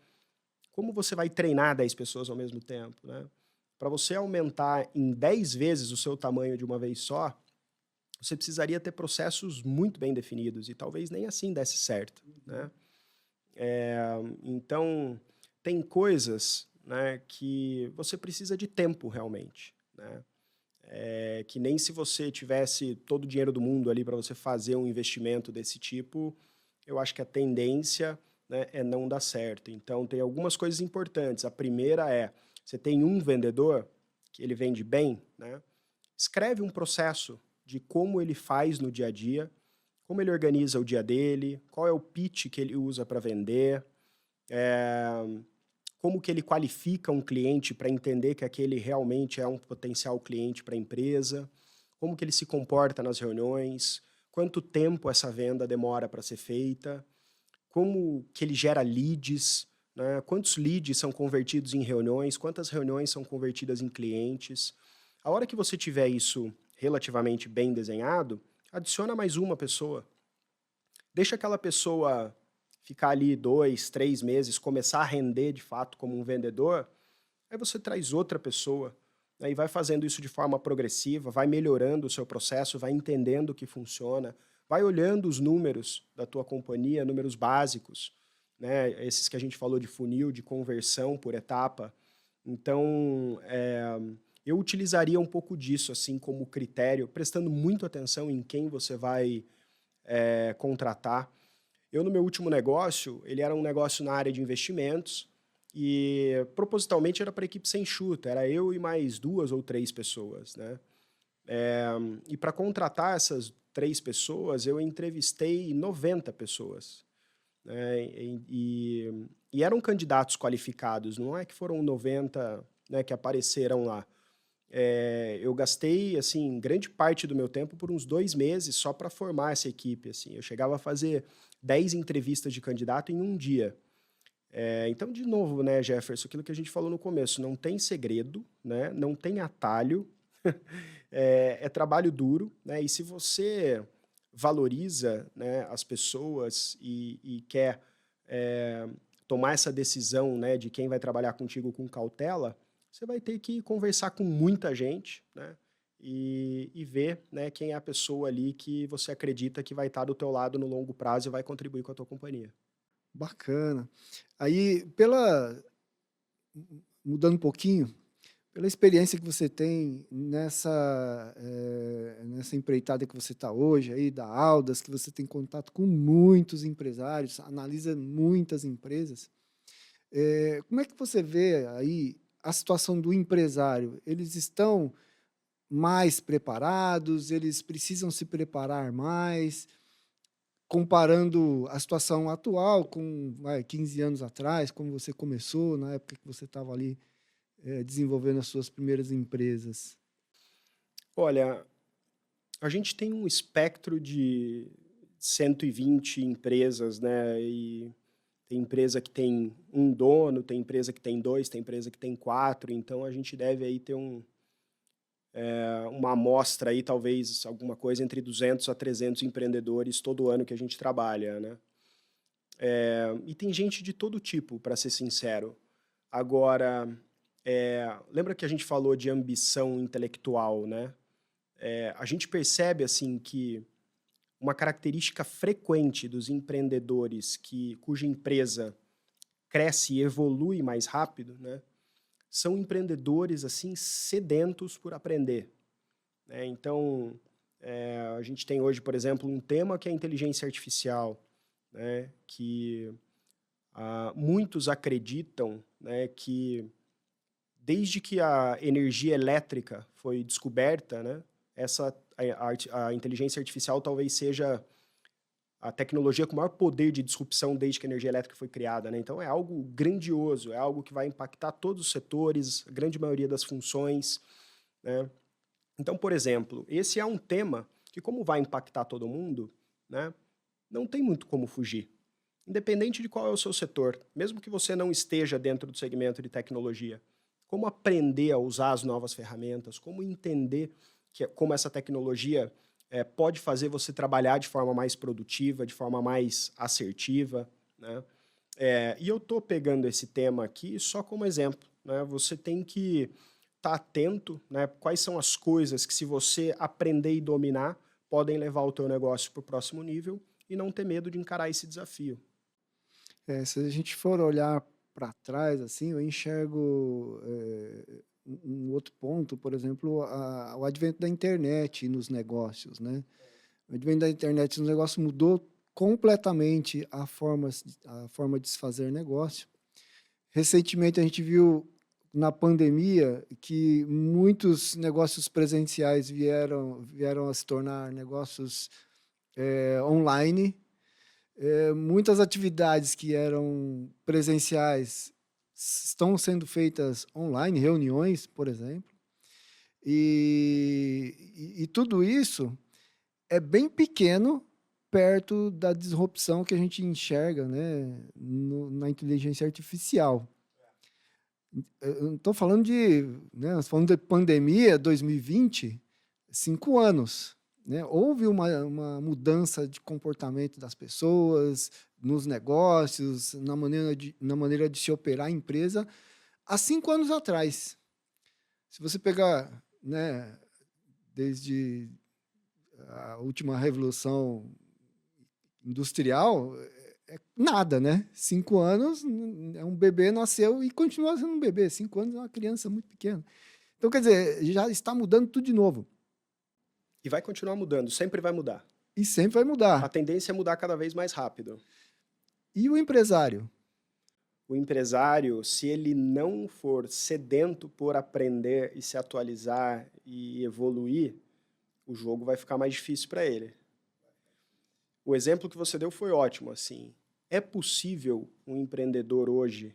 [SPEAKER 2] como você vai treinar 10 pessoas ao mesmo tempo, né? Para você aumentar em 10 vezes o seu tamanho de uma vez só, você precisaria ter processos muito bem definidos e talvez nem assim desse certo, né? Então, tem coisas, né, que você precisa de tempo realmente, né? Que nem se você tivesse todo o dinheiro do mundo ali para você fazer um investimento desse tipo, eu acho que a tendência, né, é não dar certo. Então, tem algumas coisas importantes. A primeira você tem um vendedor que ele vende bem, né? Escreve um processo de como ele faz no dia a dia, como ele organiza o dia dele, qual é o pitch que ele usa para vender, é, como que ele qualifica um cliente para entender que aquele realmente é um potencial cliente para a empresa, como que ele se comporta nas reuniões, quanto tempo essa venda demora para ser feita, como que ele gera leads, né? Quantos leads são convertidos em reuniões, quantas reuniões são convertidas em clientes. A hora que você tiver isso relativamente bem desenhado, adiciona mais uma pessoa. Deixa aquela pessoa ficar ali 2, 3 meses, começar a render de fato como um vendedor, aí você traz outra pessoa, né, e vai fazendo isso de forma progressiva, vai melhorando o seu processo, vai entendendo o que funciona, vai olhando os números da tua companhia, números básicos, né, esses que a gente falou de funil, de conversão por etapa. Então, eu utilizaria um pouco disso assim como critério, prestando muito atenção em quem você vai contratar. Eu, no meu último negócio, ele era um negócio na área de investimentos e, propositalmente, era para equipe sem enxuta. Era eu e mais 2 ou 3 pessoas, né? E para contratar essas 3 pessoas, eu entrevistei 90 pessoas, né? E eram candidatos qualificados, não é que foram 90, né, que apareceram lá. Eu gastei, assim, grande parte do meu tempo por uns 2 meses só para formar essa equipe, assim. Eu chegava a fazer 10 entrevistas de candidato em um dia. Então, de novo, né, Jefferson, aquilo que a gente falou no começo, não tem segredo, né, não tem atalho, é trabalho duro, né, e se você valoriza, né, as pessoas e quer tomar essa decisão, né, de quem vai trabalhar contigo com cautela, você vai ter que conversar com muita gente, né, e ver, né, quem é a pessoa ali que você acredita que vai estar do teu lado no longo prazo e vai contribuir com a tua companhia.
[SPEAKER 1] Bacana. Aí, mudando um pouquinho, pela experiência que você tem nessa empreitada que você está hoje, aí, da Aldas, que você tem contato com muitos empresários, analisa muitas empresas, como é que você vê aí a situação do empresário? Eles estão mais preparados? Eles precisam se preparar mais? Comparando a situação atual com 15 anos atrás, como você começou, na época que você estava ali desenvolvendo as suas primeiras empresas.
[SPEAKER 2] Olha, a gente tem um espectro de 120 empresas, né? E tem empresa que tem um dono, tem empresa que tem 2, tem empresa que tem 4. Então a gente deve aí ter uma amostra aí, talvez alguma coisa entre 200 a 300 empreendedores todo ano que a gente trabalha, né? E tem gente de todo tipo, para ser sincero. Agora, lembra que a gente falou de ambição intelectual, né? A gente percebe assim que uma característica frequente dos empreendedores cuja empresa cresce e evolui mais rápido, né, são empreendedores assim sedentos por aprender, né? Então, a gente tem hoje, por exemplo, um tema que é a inteligência artificial, né, que muitos acreditam, né, que desde que a energia elétrica foi descoberta, né, a inteligência artificial talvez seja a tecnologia com maior poder de disrupção desde que a energia elétrica foi criada, né? Então é algo grandioso, é algo que vai impactar todos os setores, a grande maioria das funções, né? Então, por exemplo, esse é um tema que, como vai impactar todo mundo, né, não tem muito como fugir. Independente de qual é o seu setor, mesmo que você não esteja dentro do segmento de tecnologia, como aprender a usar as novas ferramentas, como entender como essa tecnologia pode fazer você trabalhar de forma mais produtiva, de forma mais assertiva, né? E eu estou pegando esse tema aqui só como exemplo, né? Você tem que estar atento, né? Quais são as coisas que, se você aprender e dominar, podem levar o teu negócio para o próximo nível e não ter medo de encarar esse desafio.
[SPEAKER 1] Se a gente for olhar para trás, assim, eu enxergo um outro ponto, por exemplo, o advento da internet nos negócios, né? O advento da internet nos negócios mudou completamente a forma de se fazer negócio. Recentemente, a gente viu na pandemia que muitos negócios presenciais vieram a se tornar negócios online. Muitas atividades que eram presenciais estão sendo feitas online, reuniões, por exemplo. E tudo isso é bem pequeno perto da disrupção que a gente enxerga, né, na inteligência artificial. Eu não estou falando nós falando de pandemia 2020, 5 anos. Né? Houve uma mudança de comportamento das pessoas, nos negócios, na maneira de se operar a empresa, há 5 anos atrás. Se você pegar, né, desde a última revolução industrial, nada, né? 5 anos, um bebê nasceu e continua sendo um bebê. 5 anos é uma criança muito pequena. Então, quer dizer, já está mudando tudo de novo.
[SPEAKER 2] E vai continuar mudando, sempre vai mudar.
[SPEAKER 1] E sempre vai mudar.
[SPEAKER 2] A tendência é mudar cada vez mais rápido.
[SPEAKER 1] E o empresário?
[SPEAKER 2] O empresário, se ele não for sedento por aprender e se atualizar e evoluir, o jogo vai ficar mais difícil para ele. O exemplo que você deu foi ótimo, assim. É possível um empreendedor hoje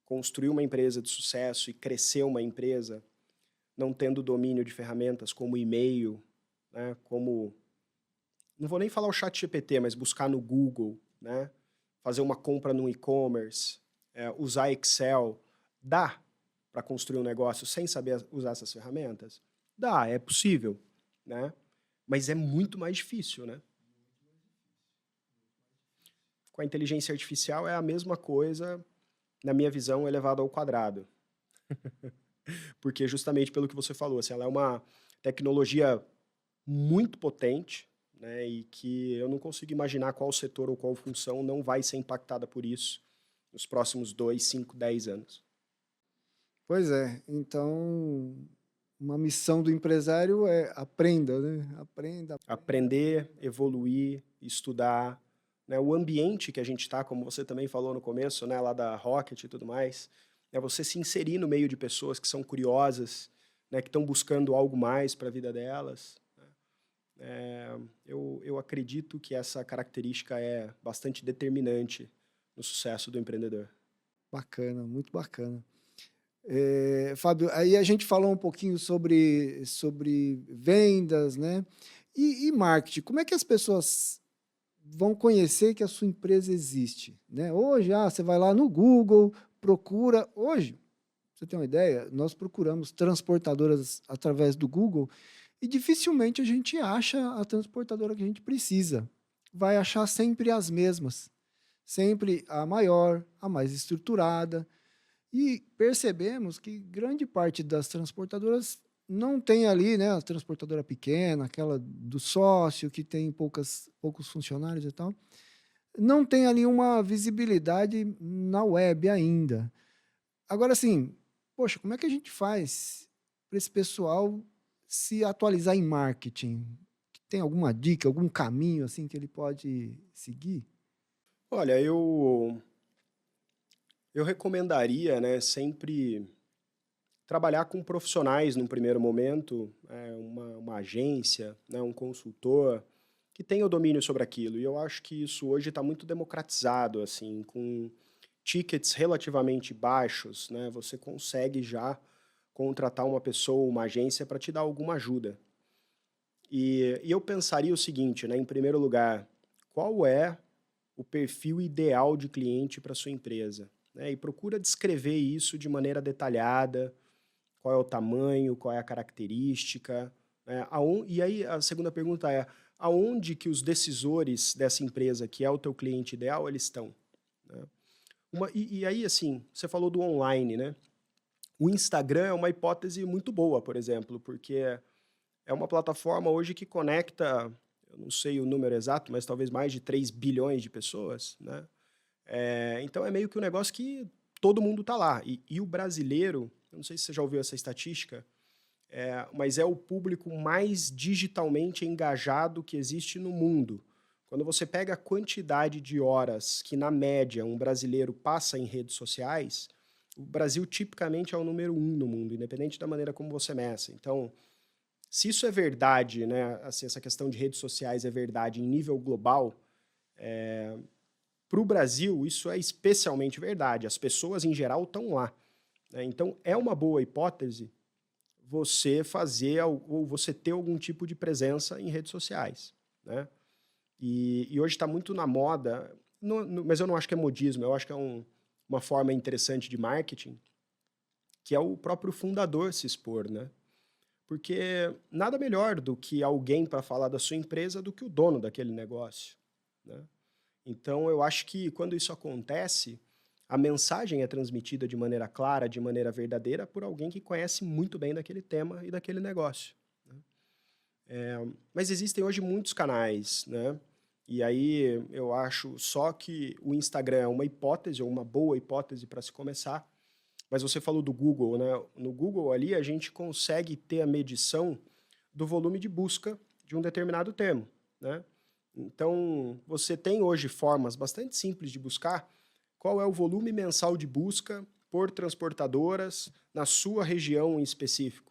[SPEAKER 2] construir uma empresa de sucesso e crescer uma empresa não tendo domínio de ferramentas como e-mail, né, como... Não vou nem falar o ChatGPT, mas buscar no Google, né, fazer uma compra no e-commerce, usar Excel. Dá para construir um negócio sem saber usar essas ferramentas? Dá, é possível, né? Mas é muito mais difícil, né? Com a inteligência artificial é a mesma coisa, na minha visão, elevado ao quadrado. Porque justamente pelo que você falou, assim, ela é uma tecnologia muito potente, né, e que eu não consigo imaginar qual setor ou qual função não vai ser impactada por isso nos próximos 2, 5, 10 anos.
[SPEAKER 1] Pois é. Então, uma missão do empresário é aprenda, né? Aprenda.
[SPEAKER 2] Aprender, evoluir, estudar. Né? O ambiente que a gente está, como você também falou no começo, né, lá da Rocket e tudo mais, é você se inserir no meio de pessoas que são curiosas, né, que estão buscando algo mais para a vida delas. Eu acredito que essa característica é bastante determinante no sucesso do empreendedor.
[SPEAKER 1] Bacana, muito bacana. Fábio, aí a gente falou um pouquinho sobre vendas, né? E marketing. Como é que as pessoas vão conhecer que a sua empresa existe? Né? Hoje, você vai lá no Google, procura. Hoje, pra você tem uma ideia, nós procuramos transportadoras através do Google e dificilmente a gente acha a transportadora que a gente precisa. Vai achar sempre as mesmas. Sempre a maior, a mais estruturada. E percebemos que grande parte das transportadoras não tem ali, né, a transportadora pequena, aquela do sócio, que tem poucos funcionários e tal, não tem ali uma visibilidade na web ainda. Agora, assim, poxa, como é que a gente faz para esse pessoal se atualizar em marketing? Tem alguma dica, algum caminho assim que ele pode seguir?
[SPEAKER 2] Olha, eu recomendaria, né, sempre trabalhar com profissionais num primeiro momento, uma agência, né, um consultor que tenha o domínio sobre aquilo. E eu acho que isso hoje está muito democratizado, assim, com tickets relativamente baixos, né, você consegue já contratar uma pessoa, uma agência para te dar alguma ajuda. E eu pensaria o seguinte, né, em primeiro lugar, qual é o perfil ideal de cliente para sua empresa? Né, e procura descrever isso de maneira detalhada, qual é o tamanho, qual é a característica. Né, e aí a segunda pergunta é, aonde que os decisores dessa empresa, que é o teu cliente ideal, eles estão? Né? E aí, assim, você falou do online, né? O Instagram é uma hipótese muito boa, por exemplo, porque é uma plataforma hoje que conecta, eu não sei o número exato, mas talvez mais de 3 bilhões de pessoas, né? Então é meio que um negócio que todo mundo está lá. E o brasileiro, eu não sei se você já ouviu essa estatística, mas é o público mais digitalmente engajado que existe no mundo. Quando você pega a quantidade de horas que, na média, um brasileiro passa em redes sociais, o Brasil tipicamente é o número 1 no mundo, independente da maneira como você meça. Então, Se isso é verdade, né, assim, essa questão de redes sociais é verdade em nível global, para o Brasil isso é especialmente verdade. As pessoas em geral estão lá, né? Então é uma boa hipótese você fazer ou você ter algum tipo de presença em redes sociais, né? E hoje está muito na moda, mas eu não acho que é modismo, eu acho que é uma forma interessante de marketing, que é o próprio fundador se expor, né? Porque nada melhor do que alguém para falar da sua empresa do que o dono daquele negócio, né? Então, eu acho que quando isso acontece, a mensagem é transmitida de maneira clara, de maneira verdadeira, por alguém que conhece muito bem daquele tema e daquele negócio, né? Mas existem hoje muitos canais, né? E aí eu acho só que o Instagram é uma hipótese, ou uma boa hipótese para se começar. Mas você falou do Google, né? No Google ali a gente consegue ter a medição do volume de busca de um determinado termo, né? Então, você tem hoje formas bastante simples de buscar qual é o volume mensal de busca por transportadoras na sua região em específico,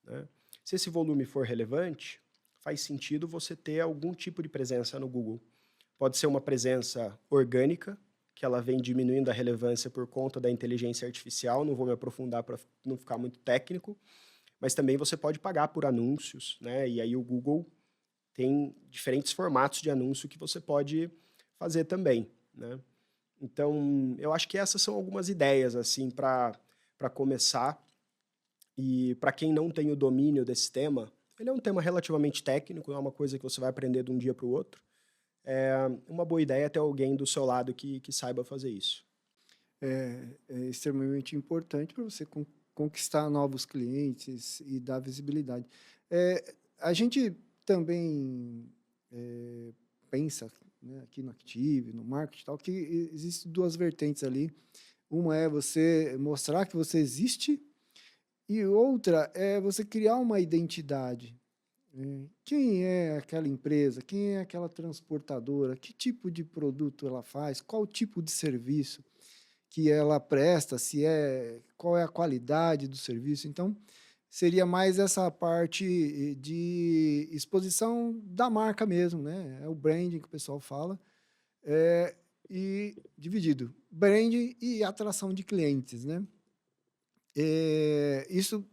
[SPEAKER 2] né? Se esse volume for relevante, faz sentido você ter algum tipo de presença no Google. Pode ser uma presença orgânica, que ela vem diminuindo a relevância por conta da inteligência artificial, não vou me aprofundar para não ficar muito técnico, mas também você pode pagar por anúncios, né? E aí o Google tem diferentes formatos de anúncio que você pode fazer também, né? Então, eu acho que essas são algumas ideias assim para começar. E para quem não tem o domínio desse tema, ele é um tema relativamente técnico, não é uma coisa que você vai aprender de um dia para o outro. É uma boa ideia ter alguém do seu lado que saiba fazer isso.
[SPEAKER 1] É extremamente importante para você conquistar novos clientes e dar visibilidade. A gente também pensa, né, aqui no Active, no marketing e tal, que existem duas vertentes ali. Uma é você mostrar que você existe e outra é você criar uma identidade. Quem é aquela empresa? Quem é aquela transportadora? Que tipo de produto ela faz? Qual tipo de serviço que ela presta? Qual é a qualidade do serviço? Então, seria mais essa parte de exposição da marca mesmo, né? É o branding que o pessoal fala, e dividido, branding e atração de clientes, né? Isso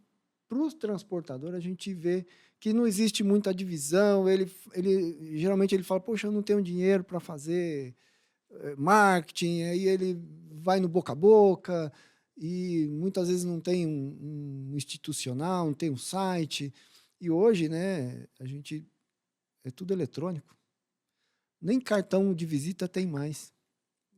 [SPEAKER 1] para o transportador, a gente vê que não existe muita divisão. Ele geralmente ele fala: poxa, eu não tenho dinheiro para fazer marketing. Aí ele vai no boca a boca e muitas vezes não tem um institucional, não tem um site. E hoje, né, a gente é tudo eletrônico. Nem cartão de visita tem mais,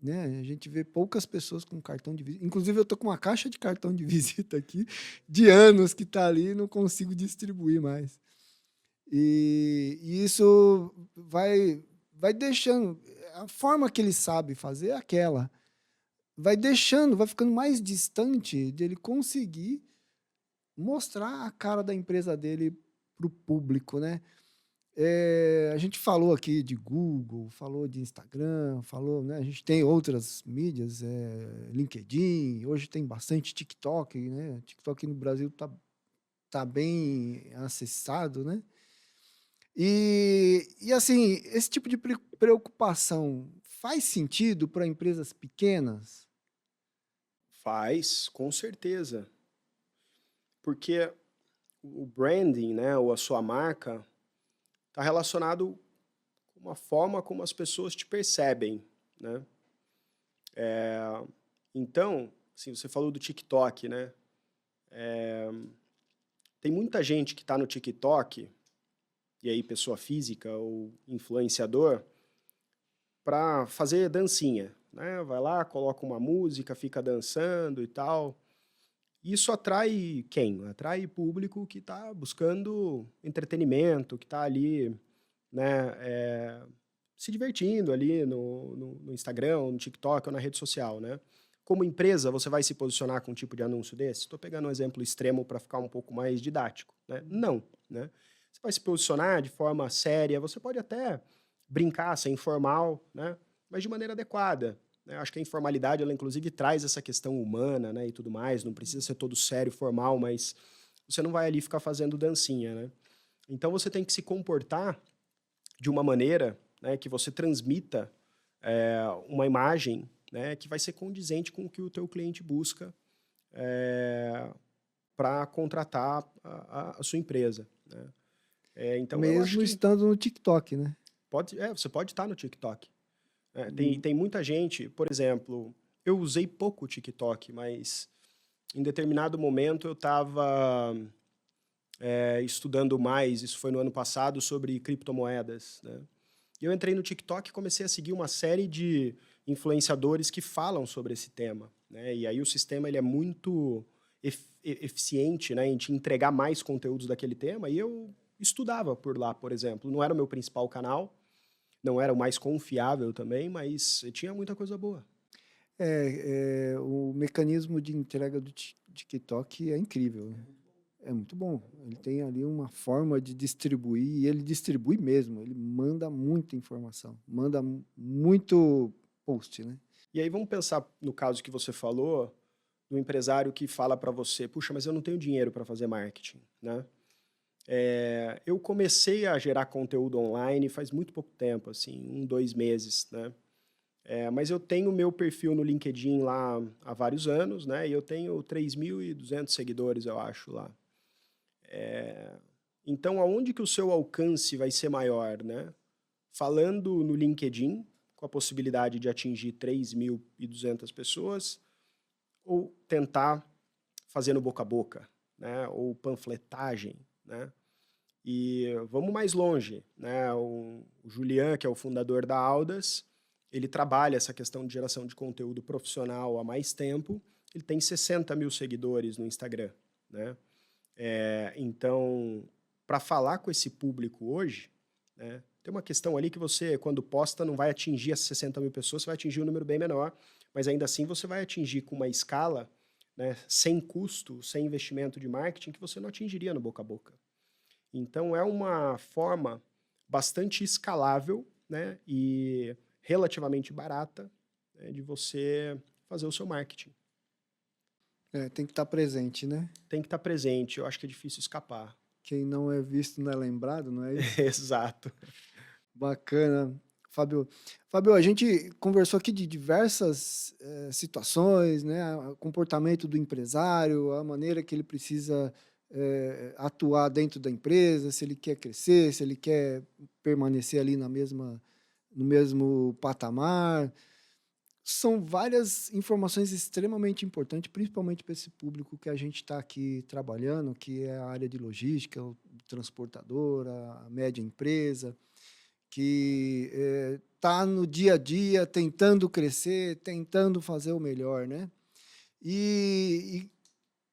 [SPEAKER 1] né? A gente vê poucas pessoas com cartão de visita. Inclusive, eu tô com uma caixa de cartão de visita aqui, de anos que está ali, e não consigo distribuir mais. E isso vai deixando. A forma que ele sabe fazer é aquela. Vai ficando mais distante dele conseguir mostrar a cara da empresa dele para o público, né? A gente falou aqui de Google, falou de Instagram, falou, né? A gente tem outras mídias, LinkedIn, hoje tem bastante TikTok, né? TikTok no Brasil tá bem acessado, né? E assim, esse tipo de preocupação faz sentido para empresas pequenas?
[SPEAKER 2] Faz, com certeza. Porque o branding, né, ou a sua marca, está relacionado com a forma como as pessoas te percebem, né? Então, assim, você falou do TikTok, né? Tem muita gente que está no TikTok, e aí pessoa física ou influenciador, para fazer dancinha, né? Vai lá, coloca uma música, fica dançando e tal. Isso atrai quem? Atrai público que está buscando entretenimento, que está ali, né, se divertindo ali no Instagram, ou no TikTok, ou na rede social, né? Como empresa, você vai se posicionar com um tipo de anúncio desse? Estou pegando um exemplo extremo para ficar um pouco mais didático, né? Não, né? Você vai se posicionar de forma séria, você pode até brincar, ser informal, né? Mas de maneira adequada, né? Acho que a informalidade, ela inclusive traz essa questão humana, né, e tudo mais, não precisa ser todo sério, formal, mas você não vai ali ficar fazendo dancinha, né? Então, você tem que se comportar de uma maneira, né, que você transmita uma imagem, né, que vai ser condizente com o que o teu cliente busca para contratar a sua empresa, né? Então, eu acho
[SPEAKER 1] Mesmo
[SPEAKER 2] que
[SPEAKER 1] estando no TikTok, né?
[SPEAKER 2] você pode estar no TikTok.
[SPEAKER 1] Hum.
[SPEAKER 2] Tem muita gente, por exemplo, eu usei pouco o TikTok, mas em determinado momento eu estava estudando mais, isso foi no ano passado, sobre criptomoedas, né? E eu entrei no TikTok e comecei a seguir uma série de influenciadores que falam sobre esse tema, né? E aí o sistema ele é muito eficiente, né, em te entregar mais conteúdos daquele tema, e eu estudava por lá, por exemplo. Não era o meu principal canal, não era o mais confiável também, mas tinha muita coisa boa.
[SPEAKER 1] O mecanismo de entrega do TikTok é incrível, né? É muito bom. Ele tem ali uma forma de distribuir e ele distribui mesmo. Ele manda muita informação, manda muito post, né?
[SPEAKER 2] E aí vamos pensar no caso que você falou, do empresário que fala para você, puxa, mas eu não tenho dinheiro para fazer marketing, né? Eu comecei a gerar conteúdo online faz muito pouco tempo, assim, 2 meses, né? Mas eu tenho meu perfil no LinkedIn lá há vários anos, né? E eu tenho 3.200 seguidores, eu acho, lá. Então, aonde que o seu alcance vai ser maior, né? Falando no LinkedIn, com a possibilidade de atingir 3.200 pessoas, ou tentar fazer no boca a boca, né? Ou panfletagem, né? E vamos mais longe, né? O Julian, que é o fundador da Audas, ele trabalha essa questão de geração de conteúdo profissional há mais tempo. Ele tem 60 mil seguidores no Instagram, né? Então, para falar com esse público hoje, né, tem uma questão ali que você, quando posta, não vai atingir as 60 mil pessoas, você vai atingir um número bem menor, mas ainda assim você vai atingir com uma escala, né, sem custo, sem investimento de marketing, que você não atingiria no boca a boca. Então, é uma forma bastante escalável, né, e relativamente barata, né, de você fazer o seu marketing.
[SPEAKER 1] Tem que estar presente, né?
[SPEAKER 2] Tem que estar presente, eu acho que é difícil escapar.
[SPEAKER 1] Quem não é visto não é lembrado, não é isso?
[SPEAKER 2] Exato.
[SPEAKER 1] Bacana. Fábio, Fábio, a gente conversou aqui de diversas situações, né? O comportamento do empresário, a maneira que ele precisa atuar dentro da empresa, se ele quer crescer, se ele quer permanecer ali no mesmo patamar. São várias informações extremamente importantes, principalmente para esse público que a gente está aqui trabalhando, que é a área de logística, o transportador, a média empresa, que está no dia a dia tentando crescer, tentando fazer o melhor, né? E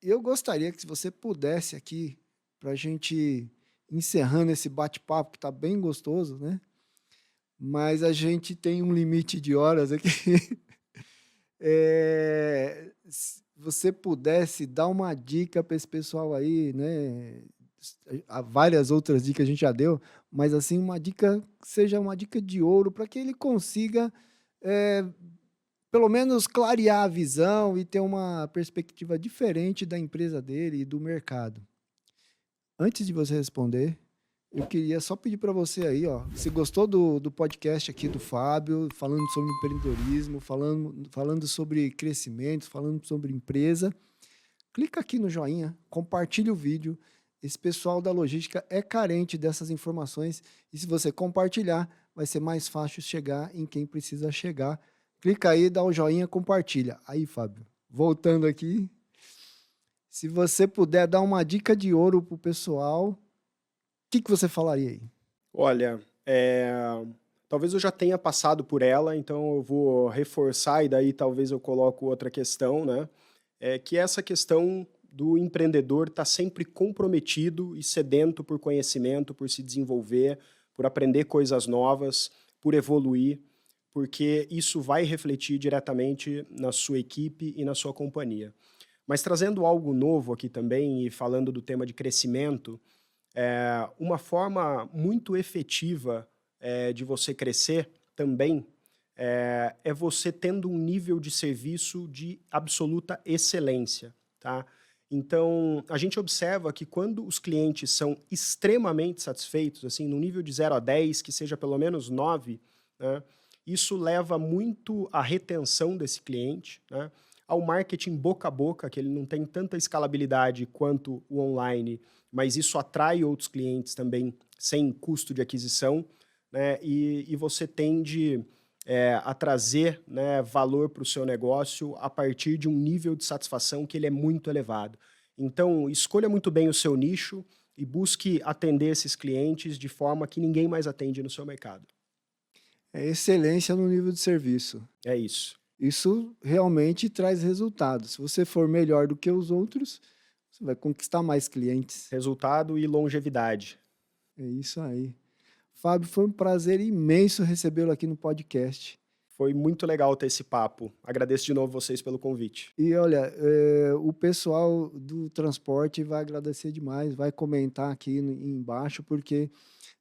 [SPEAKER 1] eu gostaria que você pudesse aqui, para a gente encerrando esse bate-papo, que está bem gostoso, né? Mas a gente tem um limite de horas aqui. Se você pudesse dar uma dica para esse pessoal aí, né? Há várias outras dicas que a gente já deu, mas assim, uma dica que seja uma dica de ouro para que ele consiga, pelo menos, clarear a visão e ter uma perspectiva diferente da empresa dele e do mercado. Antes de você responder, eu queria só pedir para você aí, ó, se gostou do podcast aqui do Fábio, falando sobre empreendedorismo, falando sobre crescimento, falando sobre empresa, clica aqui no joinha, compartilha o vídeo. Esse pessoal da logística é carente dessas informações e se você compartilhar, vai ser mais fácil chegar em quem precisa chegar. Clica aí, dá o joinha, compartilha. Aí, Fábio, voltando aqui, se você puder dar uma dica de ouro pro pessoal, o que você falaria aí?
[SPEAKER 2] Olha, talvez eu já tenha passado por ela, então eu vou reforçar e daí talvez eu coloco outra questão, né? Que é essa questão do empreendedor estar sempre comprometido e sedento por conhecimento, por se desenvolver, por aprender coisas novas, por evoluir, porque isso vai refletir diretamente na sua equipe e na sua companhia. Mas trazendo algo novo aqui também e falando do tema de crescimento, uma forma muito efetiva de você crescer também é você tendo um nível de serviço de absoluta excelência, tá? Então, a gente observa que quando os clientes são extremamente satisfeitos, assim, no nível de 0 a 10, que seja pelo menos 9, né, isso leva muito à retenção desse cliente, né, ao marketing boca a boca, que ele não tem tanta escalabilidade quanto o online, mas isso atrai outros clientes também sem custo de aquisição, né, e você tende a trazer, né, valor para o seu negócio a partir de um nível de satisfação que ele é muito elevado. Então, escolha muito bem o seu nicho e busque atender esses clientes de forma que ninguém mais atende no seu mercado.
[SPEAKER 1] É excelência no nível de serviço.
[SPEAKER 2] É isso.
[SPEAKER 1] Isso realmente traz resultados. Se você for melhor do que os outros, você vai conquistar mais clientes.
[SPEAKER 2] Resultado e longevidade.
[SPEAKER 1] É isso aí. Fábio, foi um prazer imenso recebê-lo aqui no podcast.
[SPEAKER 2] Foi muito legal ter esse papo. Agradeço de novo vocês pelo convite.
[SPEAKER 1] E olha, o pessoal do transporte vai agradecer demais, vai comentar aqui embaixo, porque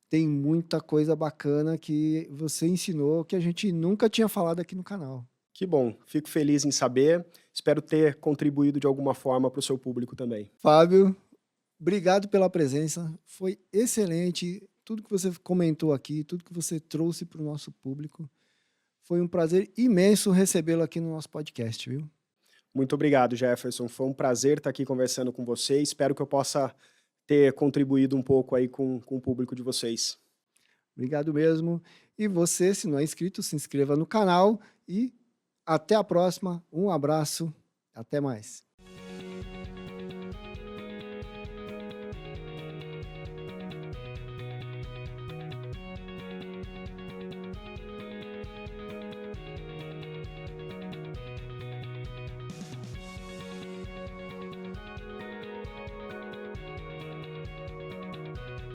[SPEAKER 1] tem muita coisa bacana que você ensinou que a gente nunca tinha falado aqui no canal.
[SPEAKER 2] Que bom, fico feliz em saber. Espero ter contribuído de alguma forma para o seu público também.
[SPEAKER 1] Fábio, obrigado pela presença, foi excelente. Tudo que você comentou aqui, tudo que você trouxe para o nosso público. Foi um prazer imenso recebê-lo aqui no nosso podcast, viu?
[SPEAKER 2] Muito obrigado, Jefferson. Foi um prazer estar aqui conversando com você. Espero que eu possa ter contribuído um pouco aí com o público de vocês.
[SPEAKER 1] Obrigado mesmo. E você, se não é inscrito, se inscreva no canal e até a próxima. Um abraço. Até mais.